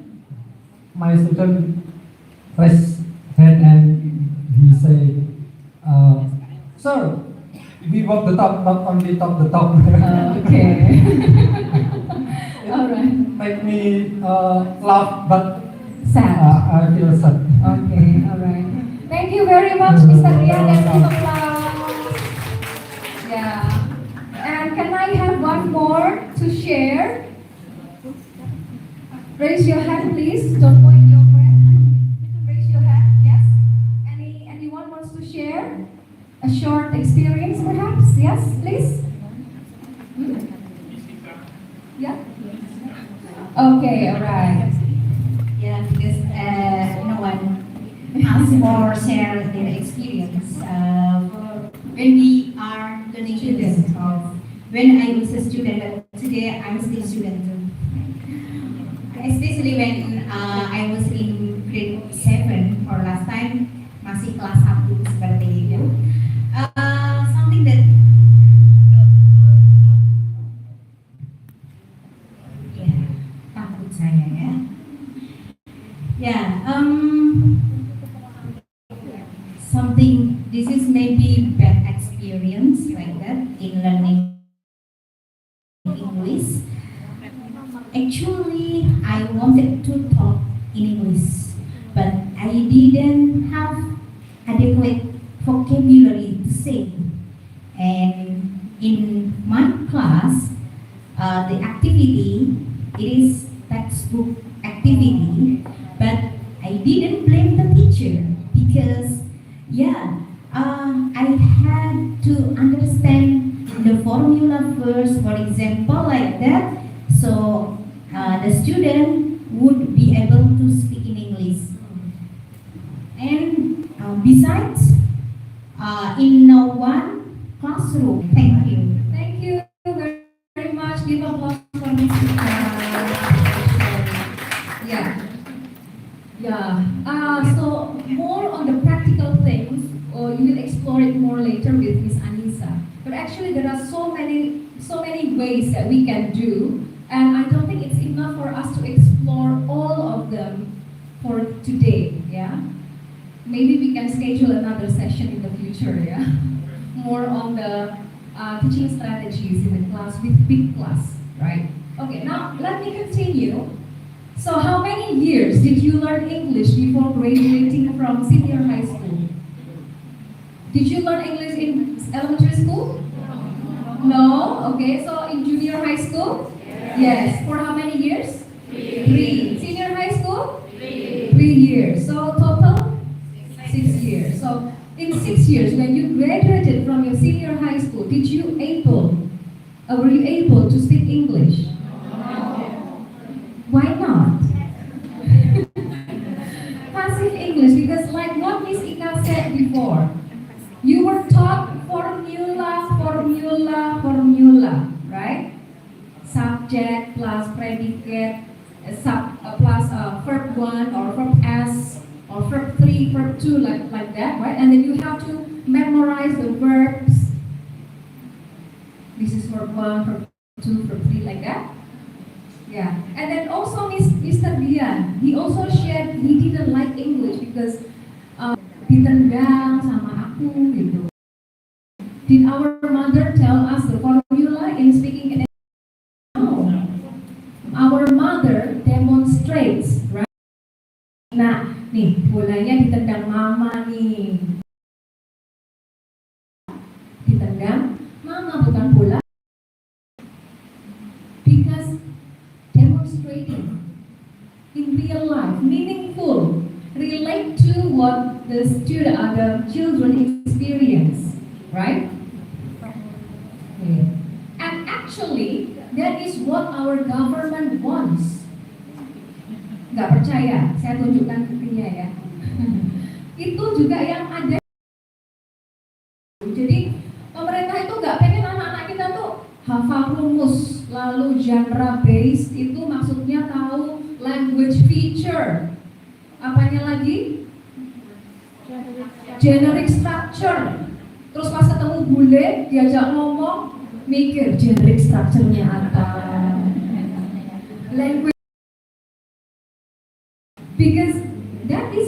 My student raised hand and he say, "Sir, we walk the talk, not only talk the talk." Okay. All right. Make me laugh, but Sad. I feel sad. Okay. All right. Thank you very much, Mr. Rian. Let's give applause. Yeah. And can I have one more to share? Raise your hand, please. Don't point your breath. Raise your hand. Yes. Anyone wants to share a short experience, perhaps? Yes, please. Hmm? Yeah. Okay. All right. Yeah, because no one asked or share their experience. When we are learning students, when I was a student, but today I'm still student too. Especially when I was in grade 7 or last time, masih kelas 1 seperti itu. Something that English. Actually, I wanted to talk in English, but I didn't have adequate vocabulary to say. And in my class, the activity, it is textbook activity, but I didn't blame the teacher because, I had to understand the formula first, for example, like that, so the student would be able to speak in English. And besides, in one classroom. Thank you. Thank you very much. Give applause for Miss Ika. Yeah. So more on the practical things, or you will explore it more later with Miss Anissa. But actually, there are so many ways that we can do, and I don't think it's enough for us to explore all of them for today. Yeah. Maybe we can schedule another session in the future. Yeah. More on the teaching strategies in the class with big class, right? Okay, now let me continue. So how many years did you learn English before graduating from senior high school? Did you learn English in elementary school? No? Okay, so in junior high school? Yes. For how many years? 3. Senior high school? 3 years. So total? 6 years. So in 6 years, when you graduated from your senior high school, were you able to speak English? Why not? Passive English, because like what Miss Ika said before, you were taught formula, right? Subject plus predicate, plus verb 1 or verb S or verb 3, verb 2, like that, right? And then you have to memorize the verbs. This is verb 1, verb 2, verb 3, like that. Yeah. And then also Mr. Dian, he also shared he didn't like English because ditendang sama aku gitu. Did our mother tell us the formula in speaking in English? No. Our mother demonstrates, right? Nah, nih bolanya ditendang mama nih. Ditendang mama, bukan bola. Because demonstrating in real life, meaningful, relate to what the children experience, right? Okay. And actually, that is what our government wants. Nggak percaya? Saya tunjukkan buktinya ya. Itu juga yang ada. Jadi pemerintah itu nggak pengen anak-anak kita tuh hafal rumus, lalu genre based itu maksudnya tahu language feature. Apanya lagi? Generic structure. Terus pas ketemu bule, diajak ngomong, mikir generic structure-nya apa. Language. Because that is,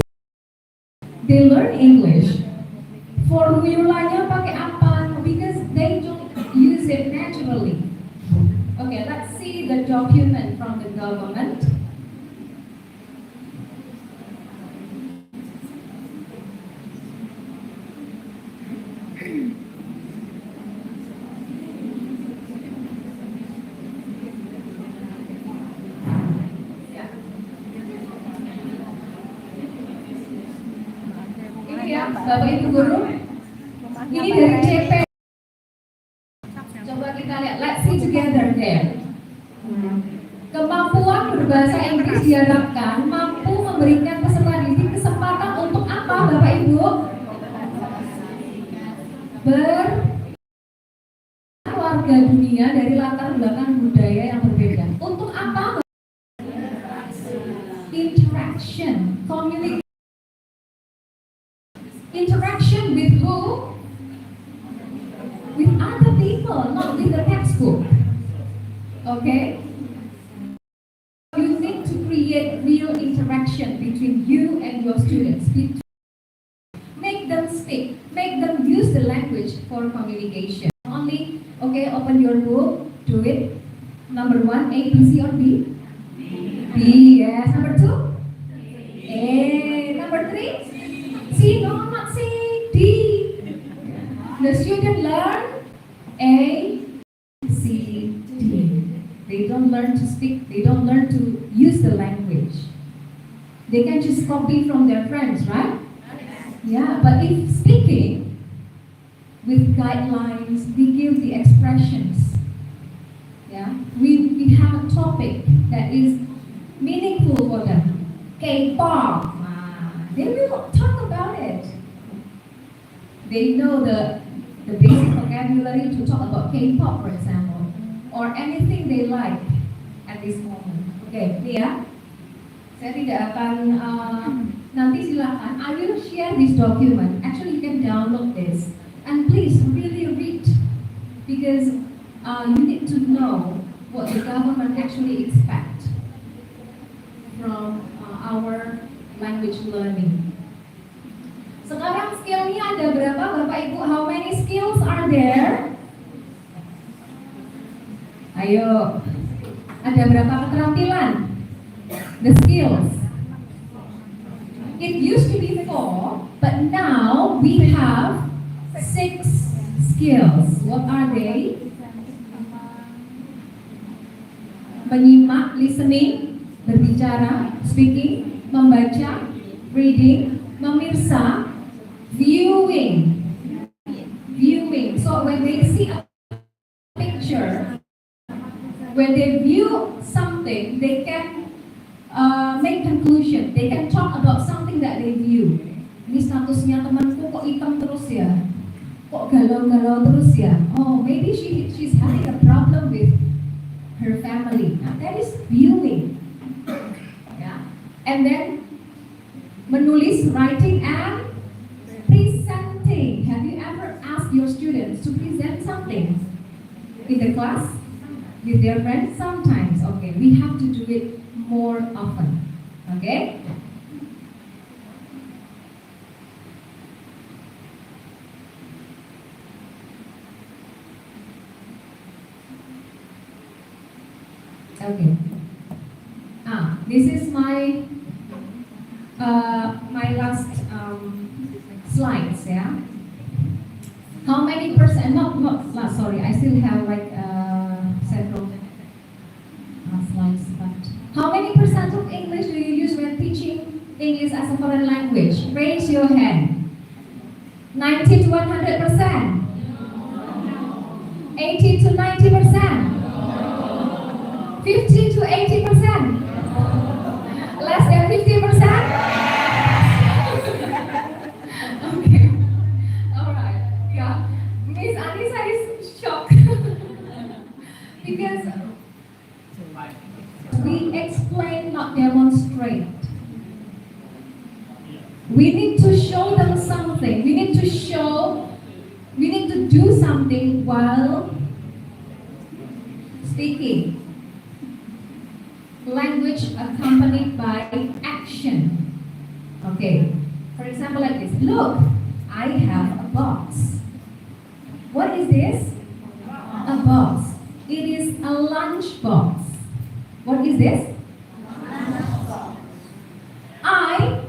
they learn English. Formulanya pakai apa? Because they don't use it naturally. Okay, let's see the document from the government. Ini ya, Bapak Ibu Guru. Ini dari CP. Coba kita lihat, let's see together there. Kemampuan berbahasa Inggris diharapkan mampu memberikan peserta didik kesempatan untuk apa, Bapak Ibu? Berwarga dunia dari latar belakang budaya yang berbeda. Untuk apa? Interaction, communication. Interaction with who? With other people, not with the textbook. Okay? You need to create real interaction between you and your students. Make them speak, make them use the language for communication. Only, okay, open your book, do it. Number 1, A, B, C, or D? B, yes. Number 2? A. Number 3? C, no, not C, D. The student learn A, C, D. They don't learn to speak, they don't learn to use the language. They can just copy from their friends, right? Yeah, but if speaking with guidelines, we give the expressions. Yeah, we have a topic that is meaningful for them. K-pop, they will talk about it. They know the basic vocabulary to talk about K-pop, for example, or anything they like at this moment. Okay, Lia, saya tidak akan nanti silakan. I will share this document. Actually, you can download this, and please really read because you need to know what the government actually expect from our language learning. Sekarang skillnya ada berapa, Bapak Ibu? How many skills are there? Ayo, ada berapa keterampilan? The skills. It used to be 4, but now we have 6 skills. What are they? Menyimak, listening, berbicara, speaking, membaca, reading, memirsa, viewing. So when they see a picture, when they view something, they can make conclusion. They can talk about something that they view. Ini statusnya temanku kok hitam terus ya, kok galau-galau terus ya. Oh, maybe she's having a problem with her family. Now, that is viewing. Yeah. And then menulis, writing, and presenting. Have you ever asked your students to present something in the class with their friends? Sometimes. Okay, we have to do it more often. Okay? Okay. This is my last slides. Yeah. How many percent? Sorry. I still have like several slides. But how many percent of English do you use when teaching English as a foreign language? Raise your hand. 90 to 100%. 80 to 90%. 50 to 80%. Less than 50%? Okay. Alright. Yeah. Miss Anissa is shocked. Because we explain, not demonstrate. We need to show them something. We need to do something while speaking. Language accompanied by action. Okay. For example, like this. Look, I have a box. What is this? A box. It is a lunch box. What is this? I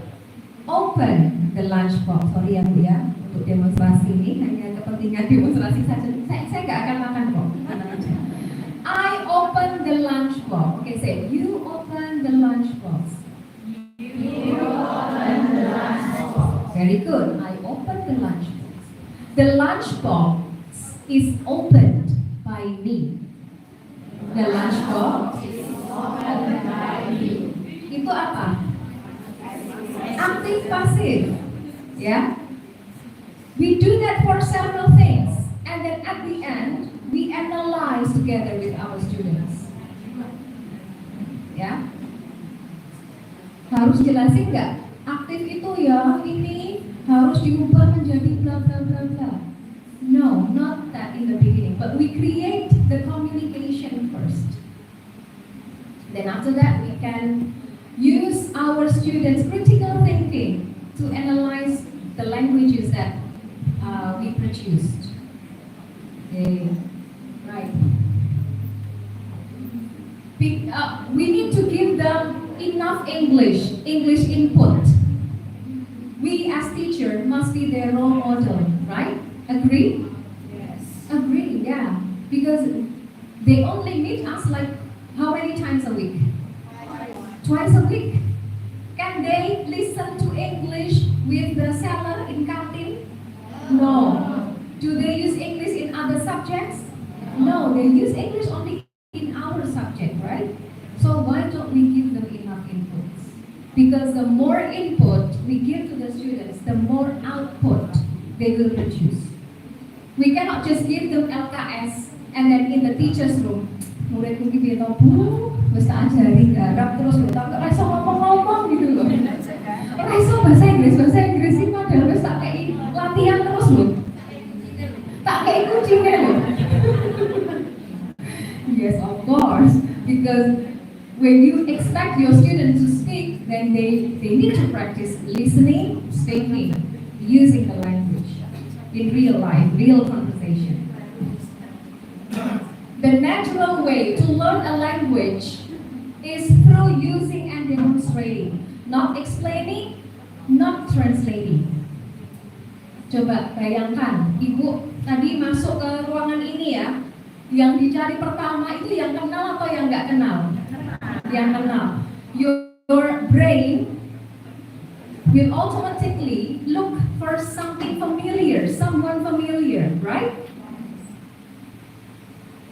open the lunch box. Sorry ya Bu ya, untuk demonstrasi ini hanya kepentingan demonstrasi saja. Saya nggak akan makan kok. I open the lunch box. Okay, say you open the lunch box. You open the lunch box. Very good. I open the lunch box. The lunch box is opened by me. The lunch box is opened by me. Itu apa? Aktif pasif. Yeah. We do that for several things, and then at the end we analyze together with our students. Ya. Harus jelasin nggak? Aktif itu ya ini harus diubah menjadi bla bla bla bla. No, not that in the beginning, but we create the communication first. Then after that we can use our students' critical thinking to analyze the languages that we produced. Okay. Right. We need to give them enough English input. We as teacher must be their role model, right? Agree? Yes. Agree, yeah. Because they only meet us like how many times a week? Twice a week. Can they listen to English with the seller in canteen? No. Do they use English in other subjects? No, they use English only in our subject, right? So why don't we give them enough inputs? Because the more input we give to the students, the more output they will produce. We cannot just give them LKS and then in the teacher's room, muridku gitu ya, bu, wis tak ajari garap terus lho, tak iso ngomong-ngomong gitu loh. Ora iso bahasa Inggris sih padahal wis tak kei latihan terus loh. Tak kei kuncinya loh. Yes, of course, because when you expect your students to speak, then they need to practice listening, speaking, using the language in real life, real conversation. The natural way to learn a language is through using and demonstrating, not explaining, not translating. Coba bayangkan, Ibu tadi masuk ke ruangan ini ya, yang dicari pertama itu yang kenal atau yang nggak kenal? Yang kenal. Your brain will automatically look for something familiar, someone familiar, right?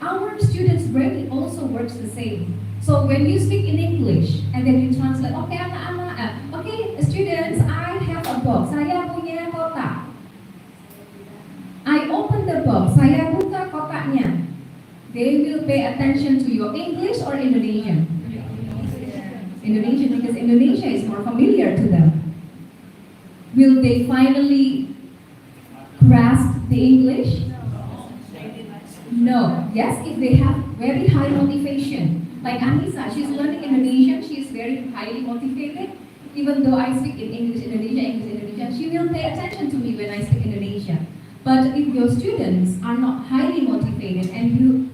Our students' brain also works the same. So when you speak in English and then you translate, okay anak-anak, okay students, I have a box, saya punya kotak. I open the box, saya buka kotaknya. They will pay attention to your English or Indonesian? Indonesian, because Indonesia is more familiar to them. Will they finally grasp the English? No. Yes, if they have very high motivation. Like Anissa, she's learning Indonesian, she's very highly motivated. Even though I speak in English Indonesia, she will pay attention to me when I speak Indonesia. But if your students are not highly motivated and you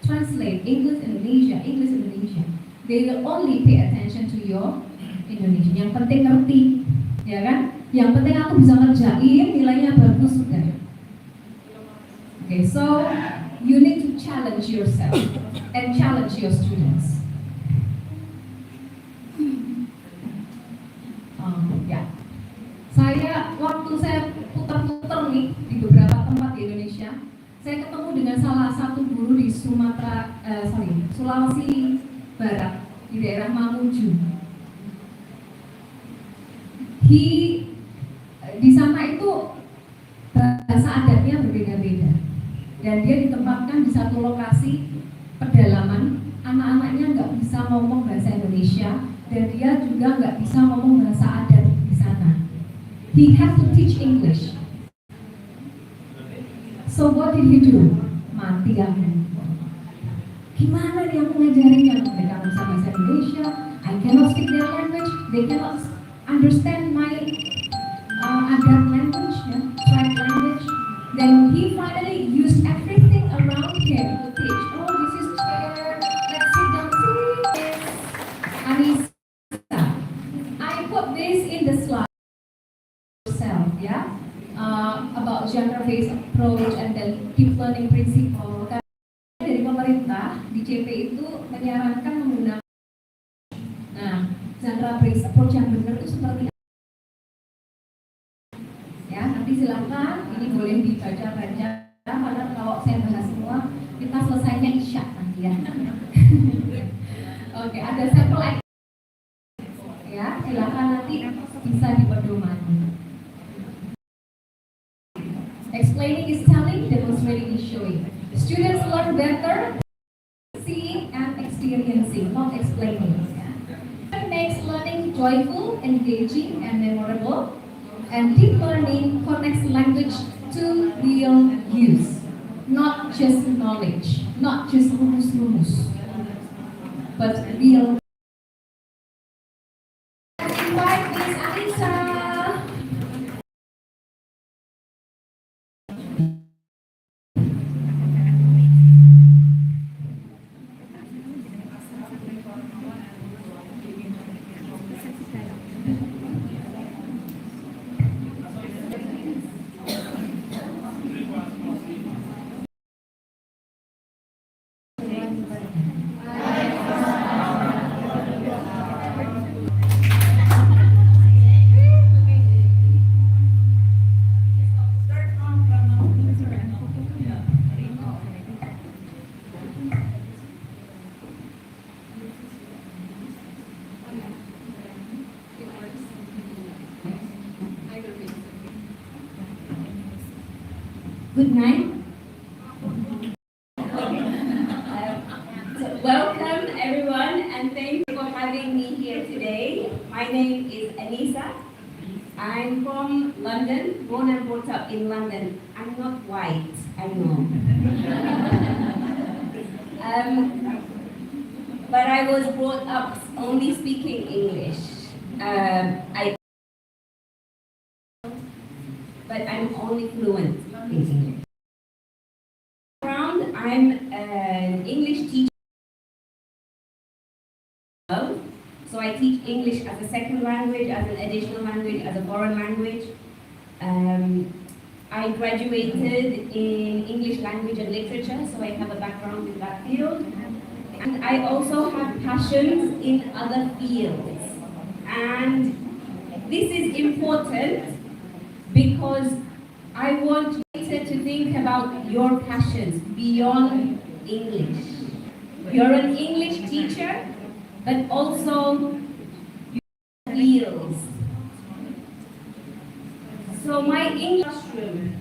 translate English Indonesia, they will only pay attention to your Indonesian. Yang penting ngerti, ya kan? Yang penting aku bisa ngerjain, nilainya bagus sudah. Okay, so you need to challenge yourself and challenge your students. Ya, saya waktu saya putar-putar nih di beberapa tempat di Indonesia, saya ketemu dengan salah satu guru di Sulawesi Barat di daerah Mamuju. Di sana itu bahasa adatnya berbeda-beda. Dan dia ditempatkan di satu lokasi pedalaman, anak-anaknya nggak bisa ngomong bahasa Indonesia dan dia juga nggak bisa ngomong bahasa adat di sana. He had to teach English. So what did he do? Mati aku. Gimana dia mengajarinya? Mereka bisa bahasa Indonesia, I cannot speak their language, they cannot understand my adat language, tribe language. Then he finally used everything around him to teach. Oh, this is chair. Let's sit down. Anissa, I put this in the slide yourself, yeah, about gender-based approach and then deep learning principle. Karena dari pemerintah di CP itu menyarankan menggunakan gender-based approach yang benar itu seperti ya, nanti silakan ini boleh dibaca-baca karena kalau saya bahas semua kita selesainya isya nanti ya. Oke, ada sampel ya, silakan nanti bisa dipedomani. Explaining is telling, demonstrating is showing. Students learn better seeing and experiencing, not explaining. It makes learning joyful, engaging, and memorable. And deep learning connects language to real use, not just knowledge, not just rumus-rumus, but real. Invite Miss Anissa. Good night. So welcome everyone and thank you for having me here today. My name is Anissa. I'm from London, born and brought up in London. I'm not white, I know. But I was brought up only speaking English. But I'm only fluent in English. I'm an English teacher. So I teach English as a second language, as an additional language, as a foreign language. I graduated in English language and literature, so I have a background in that field. And I also have passions in other fields. And this is important because I want you to think about your passions beyond English. You're an English teacher, but also your fields. So my English classroom.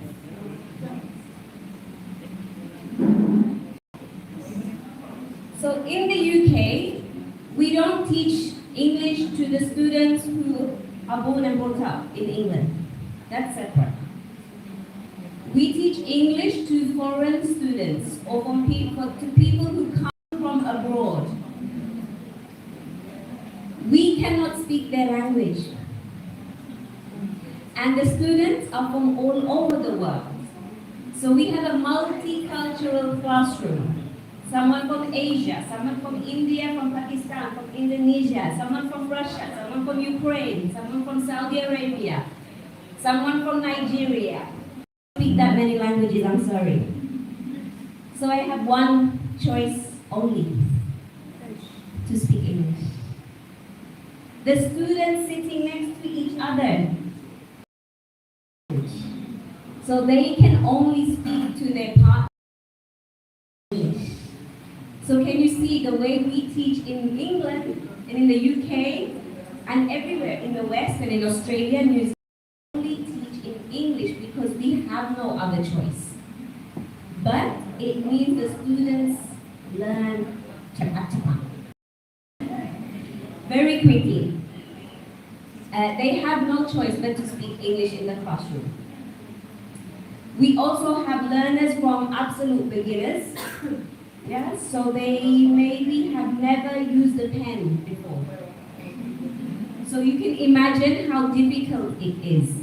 So in the UK, we don't teach English to the students who are born and brought up in England. That's separate. We teach English to foreign students or to people who come from abroad. We cannot speak their language. And the students are from all over the world. So we have a multicultural classroom. Someone from Asia, someone from India, from Pakistan, from Indonesia, someone from Russia, someone from Ukraine, someone from Saudi Arabia, someone from Nigeria. I speak that many languages, I'm sorry. So I have one choice only, to speak English. The students sitting next to each other, so they can only speak to their partner English. So can you see the way we teach in England and in the UK and everywhere in the West and in Australia, New Zealand, only teach in English because we have no other choice. But it means the students learn to Atapa very quickly. They have no choice but to speak English in the classroom. We also have learners from absolute beginners. Yeah, so they maybe have never used a pen before. So you can imagine how difficult it is.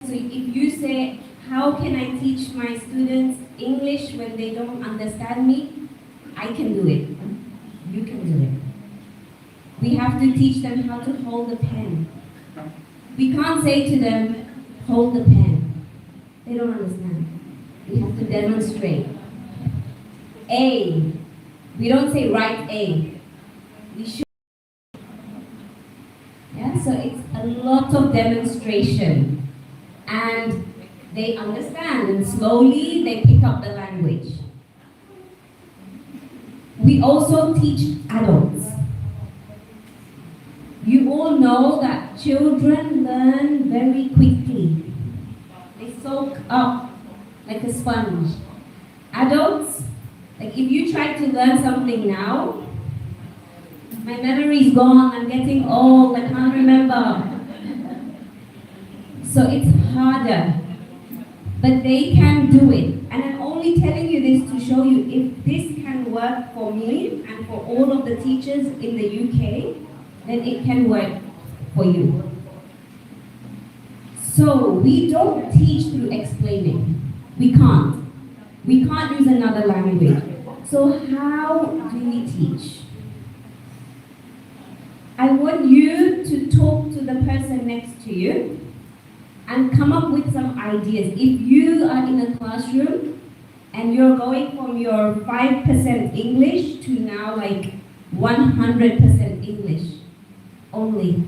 So if you say, how can I teach my students English when they don't understand me? I can do it. You can do it. We have to teach them how to hold a pen. We can't say to them, hold the pen. They don't understand. We have to demonstrate. A. We don't say write A. We should. Yeah, so it's a lot of demonstration. And they understand and slowly they pick up the language. We also teach adults. You all know that children learn very quickly. They soak up like a sponge. Adults, like if you try to learn something now, my memory is gone, I'm getting old, I can't remember. So it's harder, but they can do it. And I'm only telling you this to show you if this can work for me and for all of the teachers in the UK, then it can work for you. So we don't teach through explaining. We can't. We can't use another language. So how do we teach? I want you to talk to the person next to you and come up with some ideas. If you are in a classroom and you're going from your 5% English to now like 100% English only,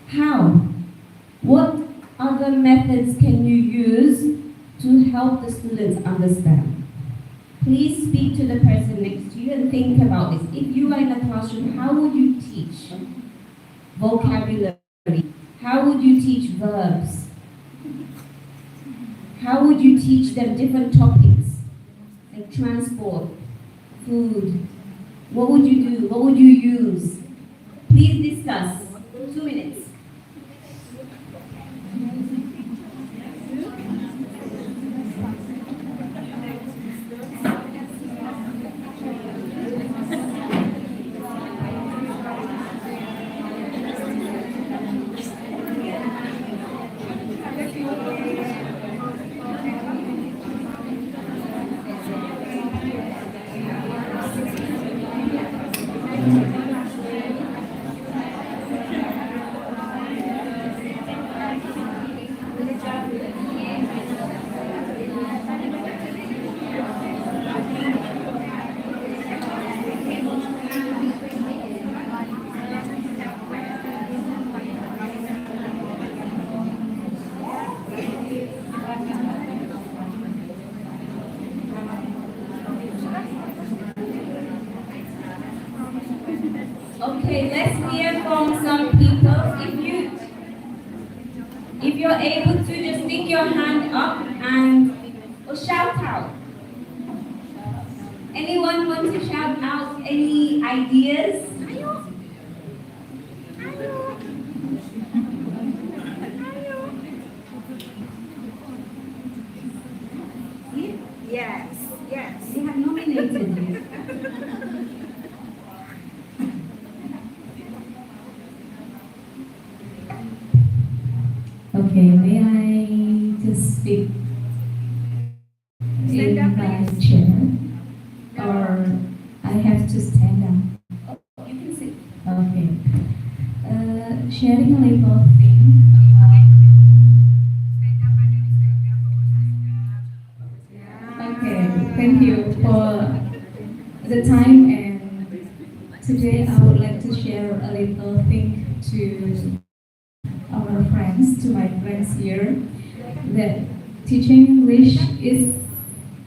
how? What other methods can you use to help the students understand? Please speak to the person next to you and think about this. If you are in a classroom, how would you teach vocabulary? How would you teach verbs? How would you teach teach them different topics like transport, food. What would you do? What would you use? Please discuss. 2 minutes. Okay, let's hear from some people. If you're able to just stick your hand up and or shout out. Anyone want to shout out any ideas? Yes, yes. They have nominated you. Okay, may I just speak Stand up, in my please. chair? Or I have to stand up? You can sit. Okay. Sharing a little thing. Stand up, my name is Stand up. Okay, thank you for the time, and today I would like to share a little thing to our friends, to my friends here, that teaching English is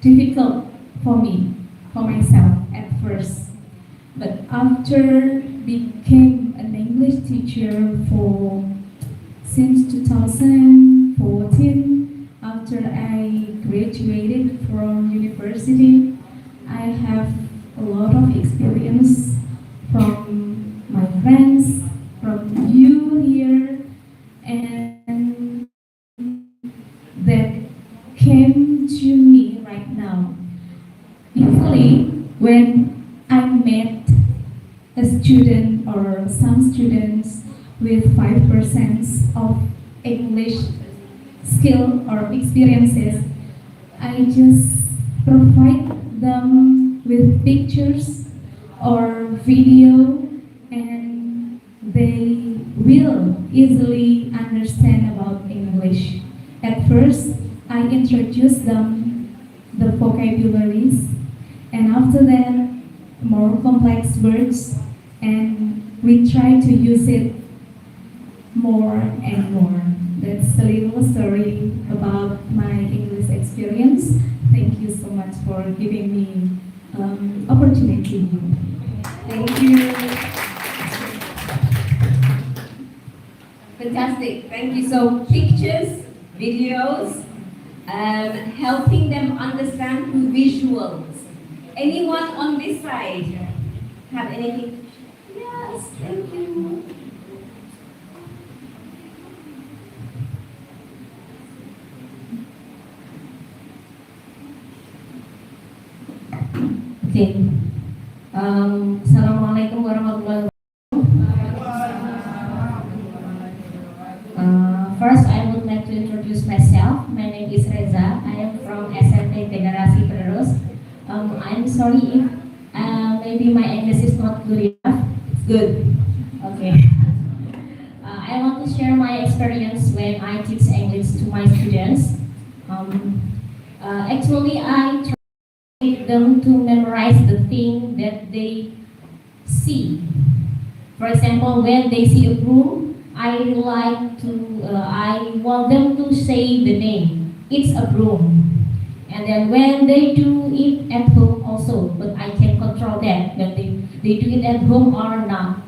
difficult for me, for myself at first. But after became an English teacher for since 2014, after I graduated from university, I have a lot of experience from my friends, from you here, and that came to me right now. Usually, when I met a student or some students with 5% of English skill or experiences, I just provide them with pictures or video, and they will easily understand about English. At first, I introduce them the vocabularies, and after that, more complex words, and we try to use it more and more. That's a little story about my English experience. Thank you so much for giving me opportunity. Thank you. Fantastic. Thank you. So pictures, videos, helping them understand through visuals. Anyone on this side have anything? Yes, thank you. Okay. Assalamualaikum warahmatullahi wabarakatuh. First, I would like to introduce myself. My name is Reza. I am from SMP Generasi Penerus. I'm sorry if maybe my English is not good enough. It's good. Okay. I want to share my experience when I teach English to my students. Actually, I try them to memorize the thing that they see. For example, when they see a broom, I want them to say the name. It's a broom. And then when they do it at home also, but I can control that, when they do it at home or not.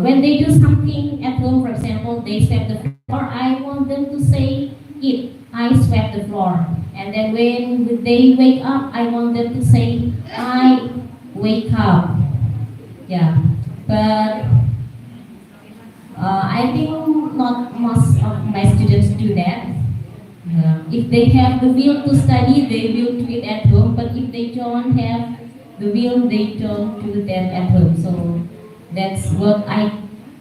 When they do something at home, for example, they sweep the floor, I want them to say it, I swept the floor. And then when they wake up, I want them to say, I wake up. Yeah, but I think not most of my students do that. If they have the will to study, they will do it at home. But if they don't have the will, they don't do that at home. So that's what I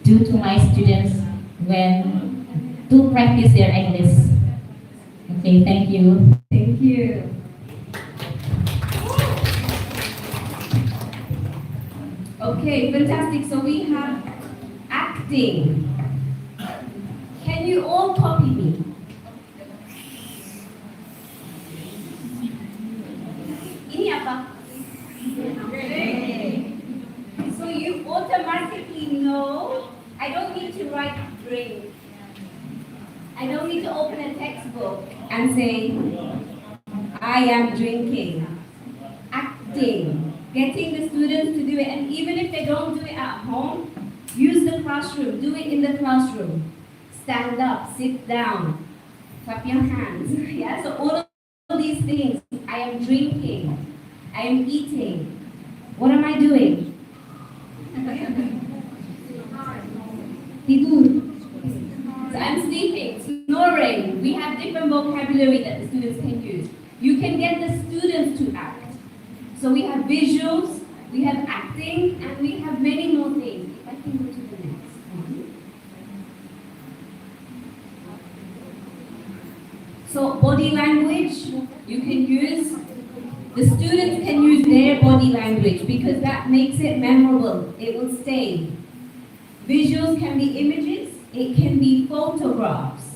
do to my students when to practice their English. Okay, thank you. Thank you. Okay, fantastic. So we have acting. Can you all copy me? Ini apa? So you automatically know. I don't need to write drink. I don't need to open a textbook and say, I am drinking. Acting. Getting the students to do it. And even if they don't do it at home, use the classroom. Do it in the classroom. Stand up, sit down, clap your hands. Yeah, so all of these things. I am drinking. I am eating. What am I doing? Tidur. So I'm sleeping, snoring. We have different vocabulary that the students can use. You can get the students to act. So we have visuals, we have acting, and we have many more things. If I can go to the next one. So body language, you can use, the students can use their body language because that makes it memorable. It will stay. Visuals can be images, it can be photographs.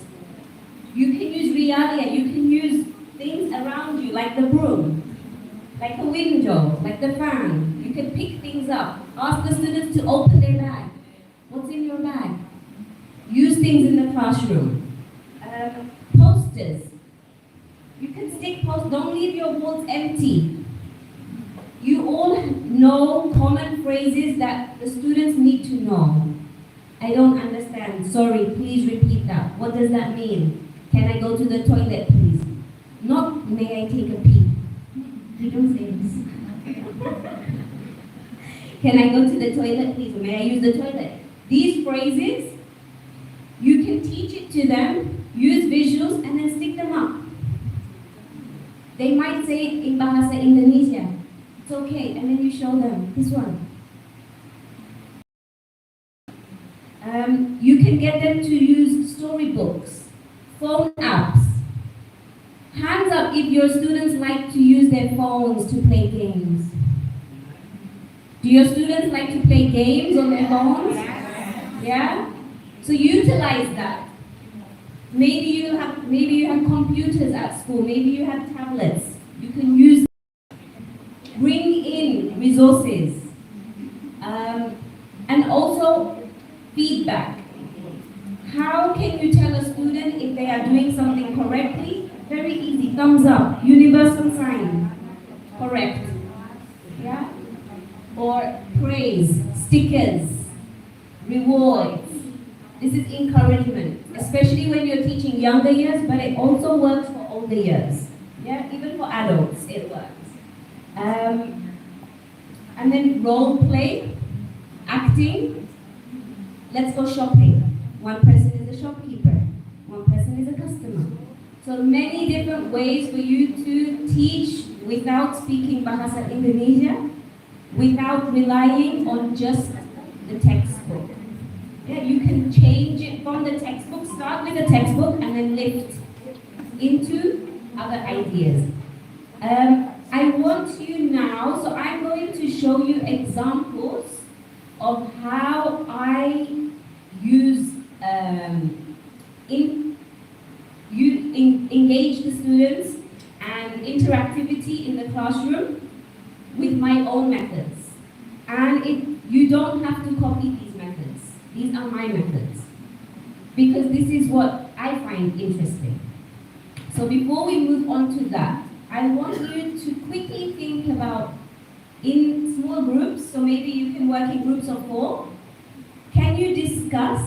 You can use realia, you can use things around you like the broom, like a window, like the fan. You can pick things up. Ask the students to open their bag. What's in your bag? Use things in the classroom. Posters. You can stick posters. Don't leave your walls empty. You all know common phrases that the students need to know. I don't understand. Sorry, please repeat that. What does that mean? Can I go to the toilet, please? Not, may I take a pee? You don't say this. Can I go to the toilet, please? Or may I use the toilet? These phrases, you can teach it to them, use visuals, and then stick them up. They might say it in Bahasa Indonesia. It's okay, and then you show them this one. You can get them to use storybooks, phone apps. Hands up if your students like to use their phones to play games. Do your students like to play games on their phones? Yeah? So utilize that. Maybe you have computers at school, maybe you have tablets. You can use them. Bring in resources. And also feedback. How can you tell a student if they are doing something correctly? Very easy, thumbs up, universal sign, correct, yeah? Or praise, stickers, rewards. This is encouragement, especially when you're teaching younger years, but it also works for older years. Yeah, even for adults, it works. And then role play, acting. Let's go shopping. One person is a shopkeeper, one person is a customer. So many different ways for you to teach without speaking Bahasa Indonesia, without relying on just the textbook. Yeah, you can change it from the textbook, start with the textbook and then lift into other ideas. I want you now, so I'm going to show you examples of how I use engage the students and interactivity in the classroom with my own methods. And you don't have to copy these methods. These are my methods. Because this is what I find interesting. So before we move on to that, I want you to quickly think about, in small groups, so maybe you can work in groups of 4, can you discuss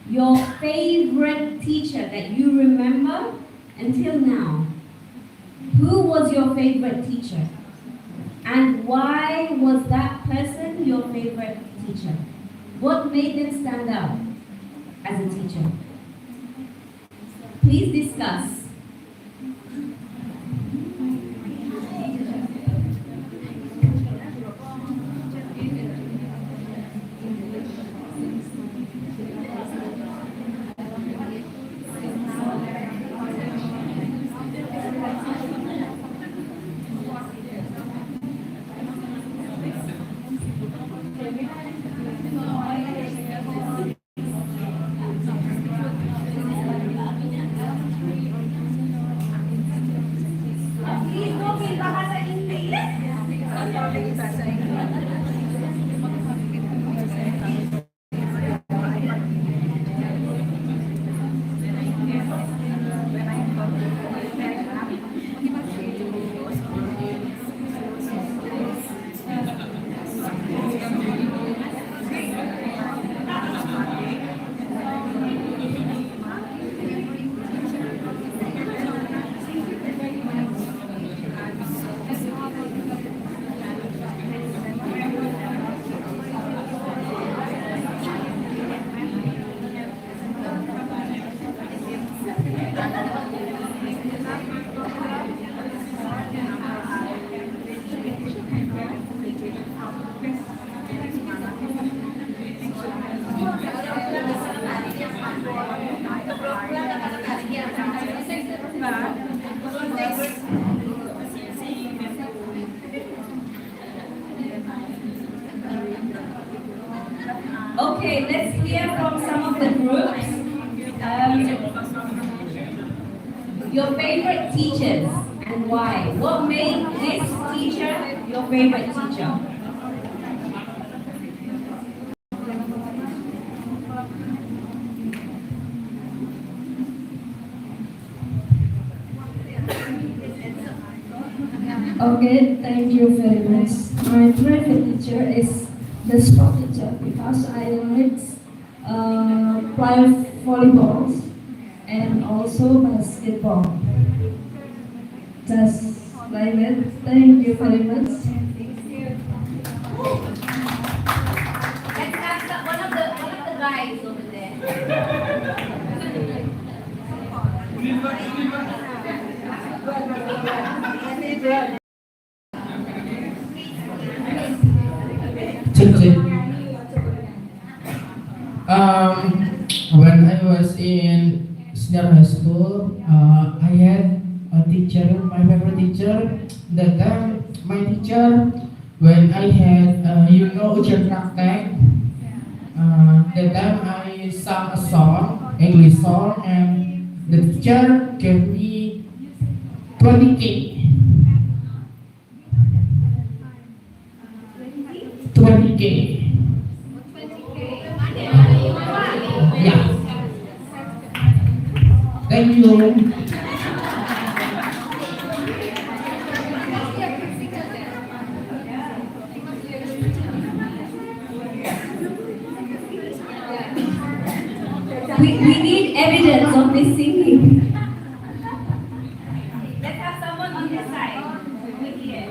your favorite teacher that you remember until now? Who was your favorite teacher? And why was that person your favorite teacher? What made them stand out as a teacher? Please discuss. Okay, let's hear from some of the groups. Your favorite teachers and why? What made this teacher your favorite teacher? Okay, thank you very much. My favorite teacher is the sport teacher because I like play volleyball and also basketball. Just like that. Thank you very much. Let's ask one of the guys over there. When I was in senior high school, I had a teacher, my favorite teacher. That time, my teacher, when I had, ujian praktek, that time I sang a song, English song, and the teacher gave me 20K. 20K. Yeah. Thank you. We need evidence of this singing. Let's have someone on this side. Over here.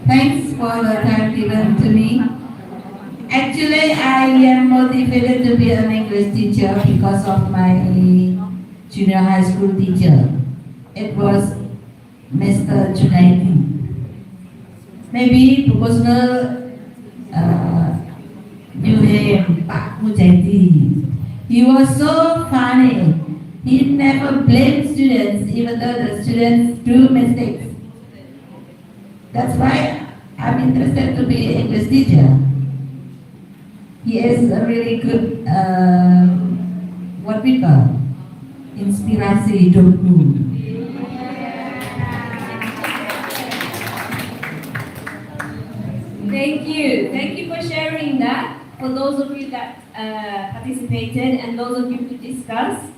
Thanks for the time given to me. Actually, I am motivated to be an English teacher because of my junior high school teacher. It was Mr. Junaidi. Maybe proportional knew him, Pak Mujahidi. He was so funny. He never blamed students, even though the students do mistakes. That's why I'm interested to be English teacher. He is a really good, what we call, inspirasi hidupku. Thank you for sharing that. For those of you that participated and those of you who discussed,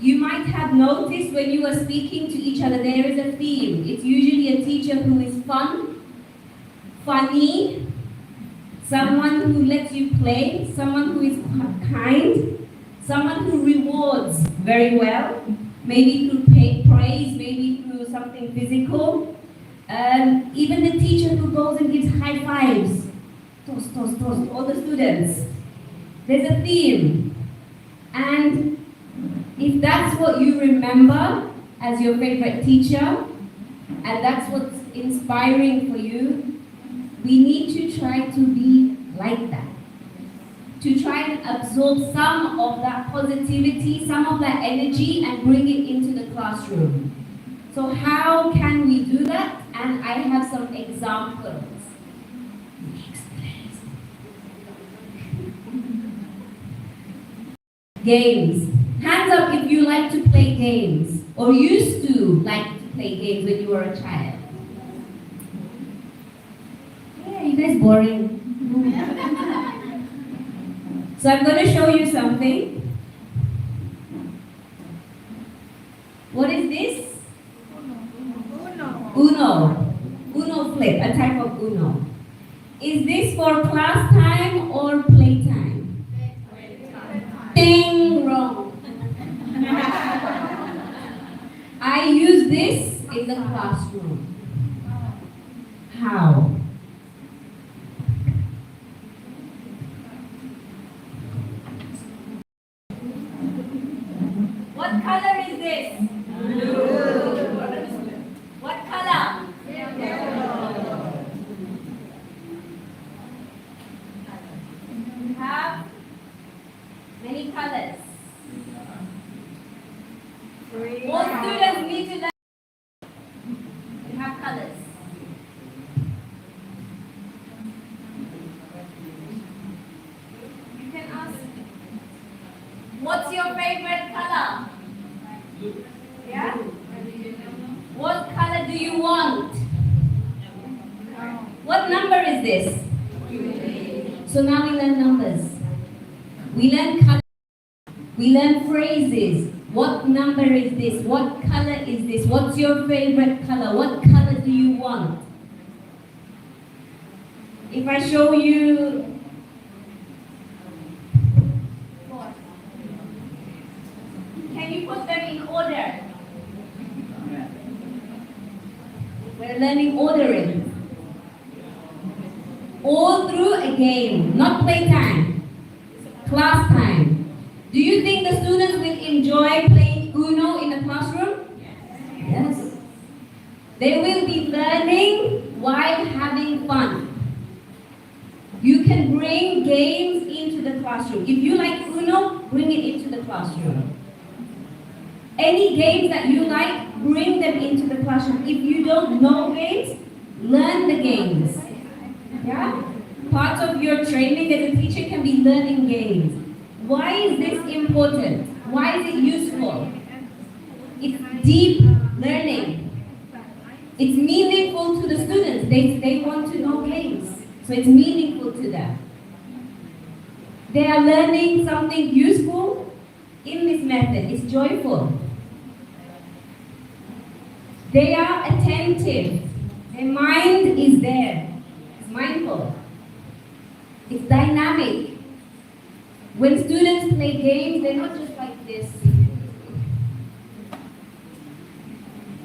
you might have noticed when you were speaking to each other, there is a theme. It's usually a teacher who is fun, funny, someone who lets you play, someone who is kind, someone who rewards very well, maybe through praise, maybe through something physical. Even the teacher who goes and gives high fives, toast, toast, toast, to all the students. There's a theme. And if that's what you remember as your favorite teacher, and that's what's inspiring for you, we need to try to be like that. To try and absorb some of that positivity, some of that energy, and bring it into the classroom. So how can we do that? And I have some examples. Games. Hands up if you like to play games or used to like to play games when you were a child. Yeah, you guys boring. So I'm going to show you something. What is this? Uno. Uno flip, a type of Uno. Is this for class time or playtime? Ding, wrong. I use this in the classroom. How? What color is this? Blue. What color? Yellow. We have many colors. All students need to learn. We have colors. You can ask, what's your favorite color? Yeah? What color do you want? What number is this? So now we learn numbers. We learn color. We learn phrases. What number is this? What color is this? What's your favorite color? What color do you want? If I show you, can you put them in order? We're learning ordering. All through a game, not playtime, class time. Do you think the students will enjoy playing Uno in the classroom? Yes. They will be learning while having fun. You can bring games into the classroom. If you like Uno, bring it into the classroom. Any games that you like, bring them into the classroom. If you don't know games, learn the games. Yeah? Part of your training as a teacher can be learning games. Why is this important? Why is it useful? It's deep learning. It's meaningful to the students. They want to know games. So it's meaningful to them. They are learning something useful in this method. It's joyful. They are attentive. Their mind is there. It's mindful. It's dynamic. When students play games, they're not just like this.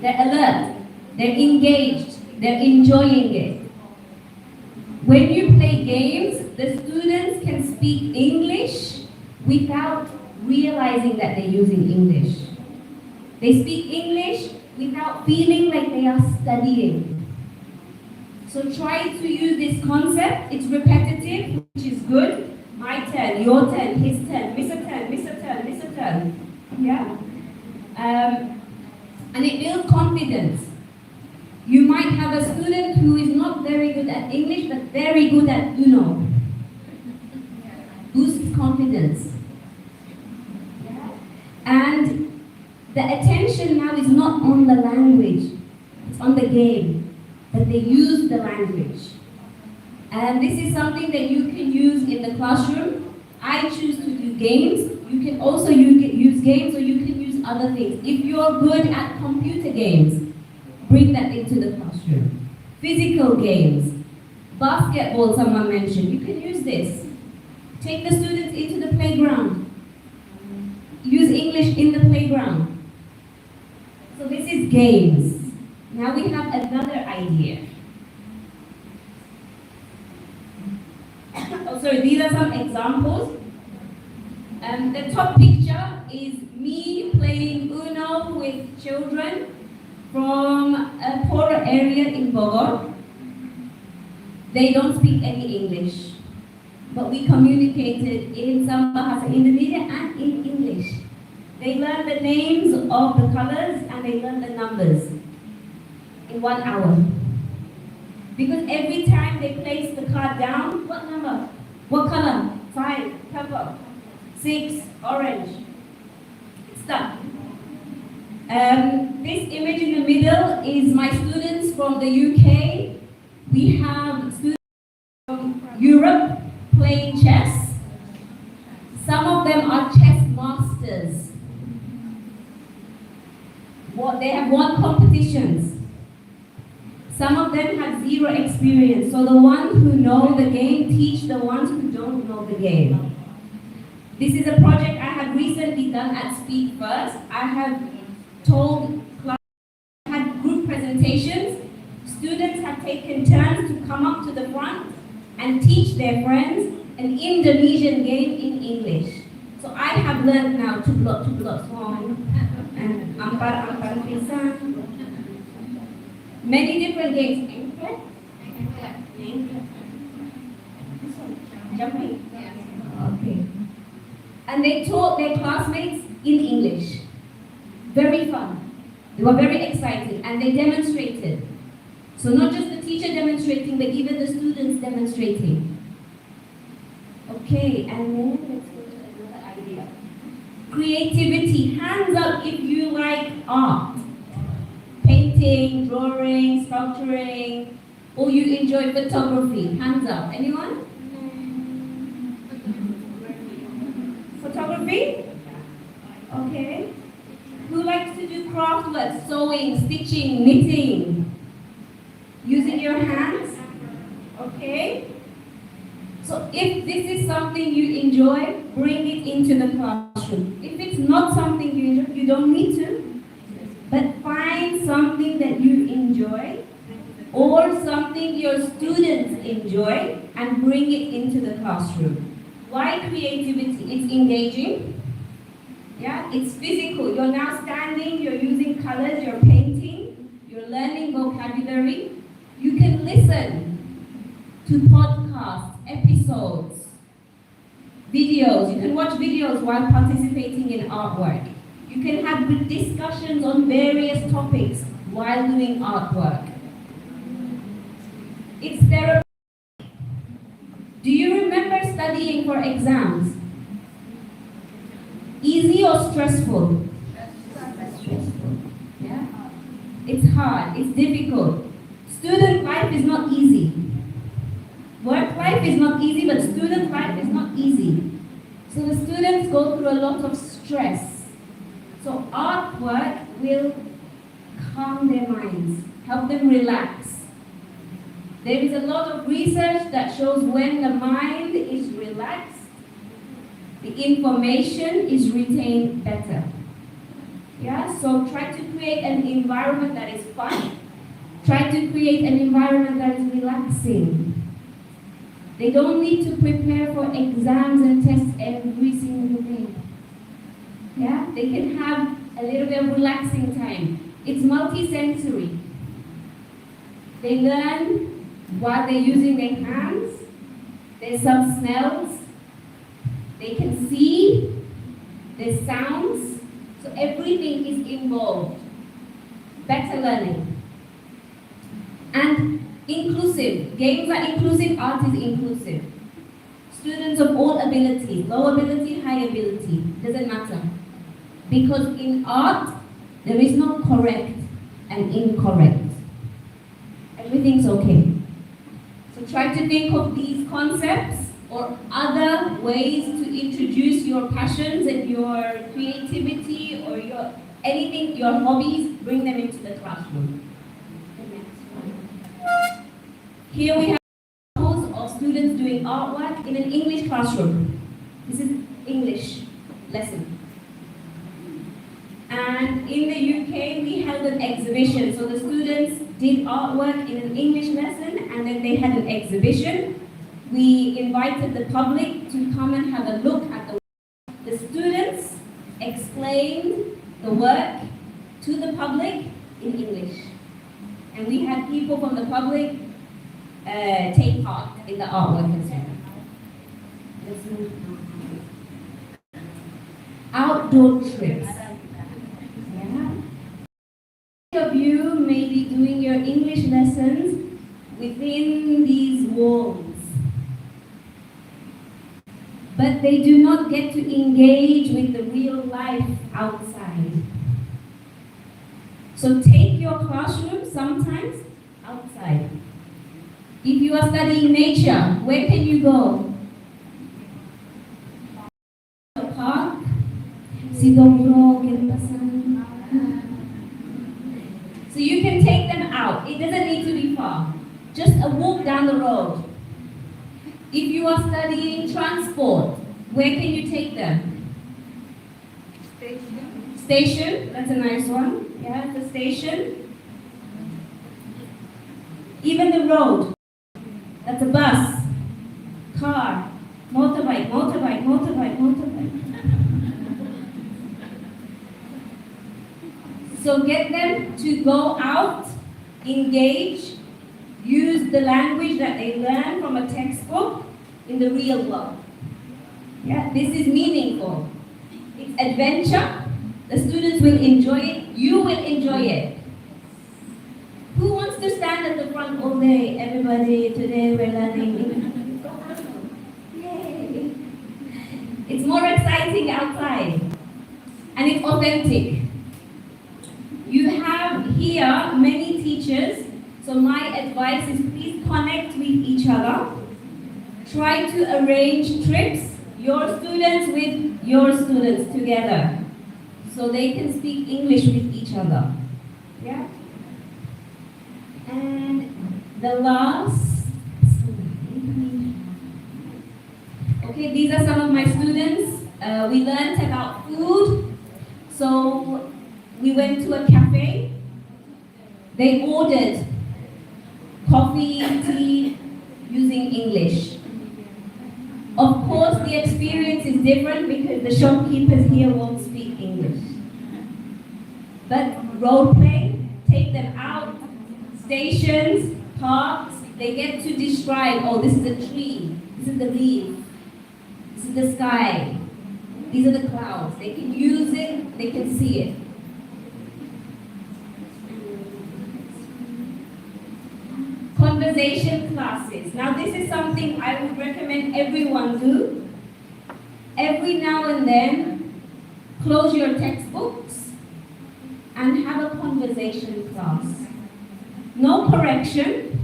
They're alert. They're engaged. They're enjoying it. When you play games, the students can speak English without realizing that they're using English. They speak English without feeling like they are studying. So try to use this concept. It's repetitive, which is good. My turn, your turn, his turn, miss a turn, miss a turn, miss a turn. Yeah? And it builds confidence. You might have a student who is not very good at English, but very good at UNO. Boosts confidence. And the attention now is not on the language, it's on the game, that they use the language. And this is something that you can use in the classroom. I choose to do games. You can also use games, or you can use other things. If you're good at computer games, bring that into the classroom. Physical games, basketball, someone mentioned, you can use this. Take the students into the playground. Use English in the playground. So this is games. Now we have another idea. Oh, sorry, these are some examples. The top picture is me playing UNO with children from a poorer area in Bogor. They don't speak any English, but we communicated in some Bahasa Indonesia and in English. They learned the names of the colors and they learned the numbers in 1 hour. Because every time they place the card down, what number? What color? 5, purple. 6, orange. It's done. This image in the middle is my students from the UK. We have students from Europe playing chess. Some of them are chess masters. They have won competitions. Some of them have zero experience. So the ones who know the game teach the ones who don't know the game. This is a project I have recently done at Speak First. I have told class, had group presentations. Students have taken turns to come up to the front and teach their friends an Indonesian game in English. So I have learned now to block song and ampar pisang. Many different games. Jumping. Okay. And they taught their classmates in English. Very fun. They were very excited and they demonstrated. So not just the teacher demonstrating, but even the students demonstrating. Okay, and then let's go to another idea. Creativity. Hands up if you like art. Painting, drawing, sculpturing, or you enjoy photography. Hands up. Anyone? Photography? Okay. Who likes to do craft work? Sewing, stitching, knitting? Using your hands? Okay. So if this is something you enjoy, bring it into the classroom. If it's not something you enjoy, you don't need to. But find something that you enjoy or something your students enjoy and bring it into the classroom. Why creativity? It's engaging. Yeah, it's physical. You're now standing, you're using colors, you're painting, you're learning vocabulary. You can listen to podcasts, episodes, videos. You can watch videos while participating in artwork. You can have good discussions on various topics while doing artwork. It's therapy. Do you remember studying for exams? Easy or stressful? Stressful. Yeah? It's hard, it's difficult. Student life is not easy. Work life is not easy, but student life is not easy. So the students go through a lot of stress. So artwork will calm their minds, help them relax. There is a lot of research that shows when the mind is relaxed, the information is retained better. Yeah, so try to create an environment that is fun. Try to create an environment that is relaxing. They don't need to prepare for exams and tests every single day. Yeah, they can have a little bit of relaxing time. It's multi-sensory. They learn while they're using their hands. There's some smells. They can see. There's sounds. So everything is involved. Better learning. And inclusive. Games are inclusive, art is inclusive. Students of all abilities, low ability, high ability, doesn't matter. Because in art, there is no correct and incorrect. Everything's okay. So try to think of these concepts or other ways to introduce your passions and your creativity or your anything, your hobbies, bring them into the classroom. Here we have examples of students doing artwork in an English classroom. This is English lesson. And in the UK, we held an exhibition. So the students did artwork in an English lesson, and then they had an exhibition. We invited the public to come and have a look at the work. The students explained the work to the public in English. And we had people from the public take part in the artwork as well. Let's move on. Outdoor trips. Of you may be doing your English lessons within these walls, but they do not get to engage with the real life outside. So take your classroom sometimes outside. If you are studying nature, where can you go? A park, Sidomro, so you can take them out. It doesn't need to be far. Just a walk down the road. If you are studying transport, where can you take them? Station. That's a nice one. Yeah, the station. Even the road. That's a bus, car, motorbike, motorbike, motorbike, motorbike. So get them to go out, engage, use the language that they learn from a textbook in the real world. Yeah, this is meaningful. It's adventure. The students will enjoy it. You will enjoy it. Who wants to stand at the front all day? Everybody, today we're learning. Yay! It's more exciting outside. And it's authentic. You have here many teachers, so my advice is please connect with each other. Try to arrange trips, your students with your students together, so they can speak English with each other. Yeah? And the last slide. Okay, these are some of my students. We learned about food. So we went to a cafe. They ordered coffee, tea using English. Of course, the experience is different because the shopkeepers here won't speak English. But role play, take them out, stations, parks, they get to describe, oh, this is a tree, this is the leaf, this is the sky, these are the clouds. They can use it, they can see it. Conversation classes. Now this is something I would recommend everyone do. Every now and then, close your textbooks and have a conversation class. No correction.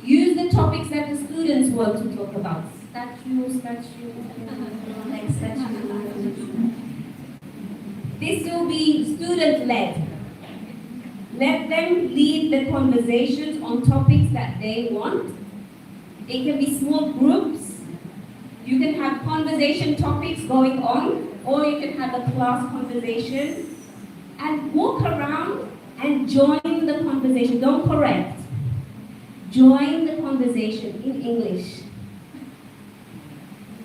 Use the topics that the students want to talk about. Statue, like statue. This will be student-led. Let them lead the conversations on topics that they want. It can be small groups. You can have conversation topics going on, or you can have a class conversation. And walk around and join the conversation. Don't correct. Join the conversation in English.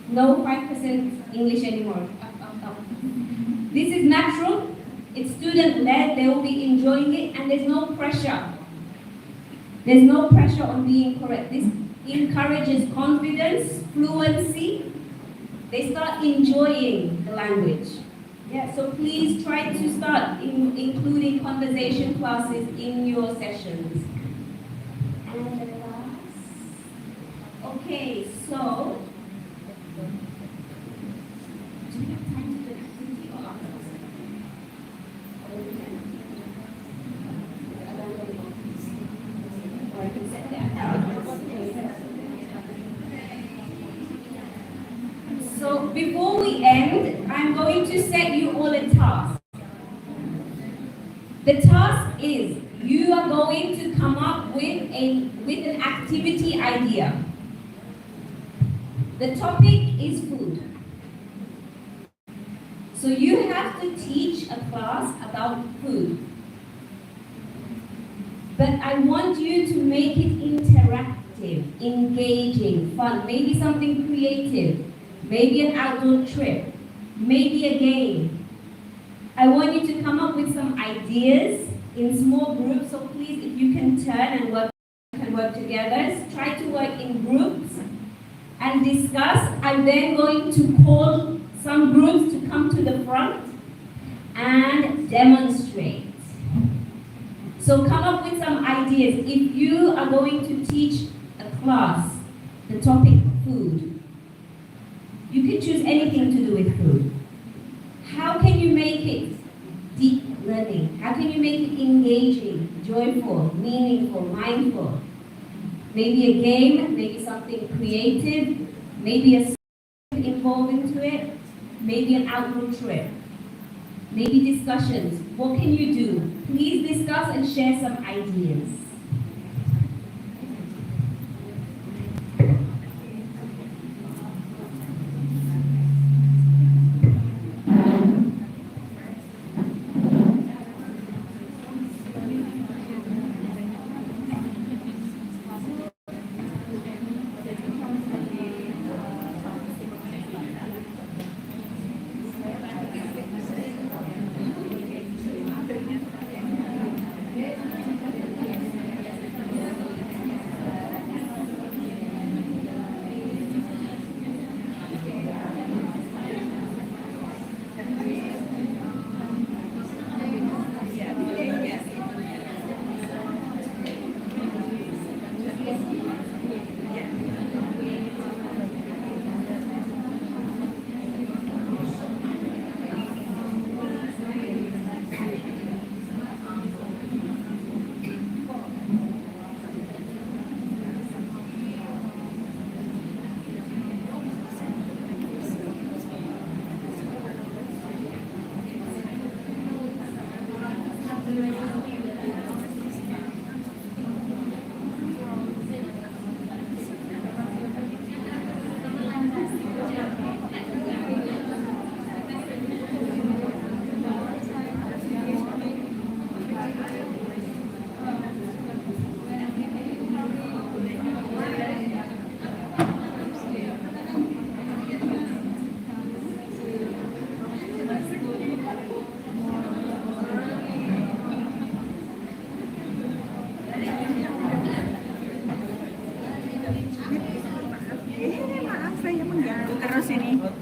No 5% English anymore. Up. This is natural. It's student-led, they will be enjoying it, and there's no pressure. There's no pressure on being correct. This encourages confidence, fluency. They start enjoying the language. Yeah, so please try to start including conversation classes in your sessions. And the last. Okay, so. Do we have time to do an activity or afterwards? Or I can set that. So before we end, I'm going to set you all a task. The task is you are going to come up with an activity idea. The topic is food. So you have to teach a class about food. But I want you to make it interactive, engaging, fun, maybe something creative. Maybe an outdoor trip, maybe a game. I want you to come up with some ideas in small groups, so please, if you can turn and work together, try to work in groups and discuss. I'm then going to call some groups to come to the front and demonstrate. So come up with some ideas. If you are going to teach a class, the topic food, you can choose anything to do with food. How can you make it deep learning? How can you make it engaging, joyful, meaningful, mindful? Maybe a game, maybe something creative, maybe a story involved into it, maybe an outdoor trip, maybe discussions. What can you do? Please discuss and share some ideas. Saya mengganggu terus ini.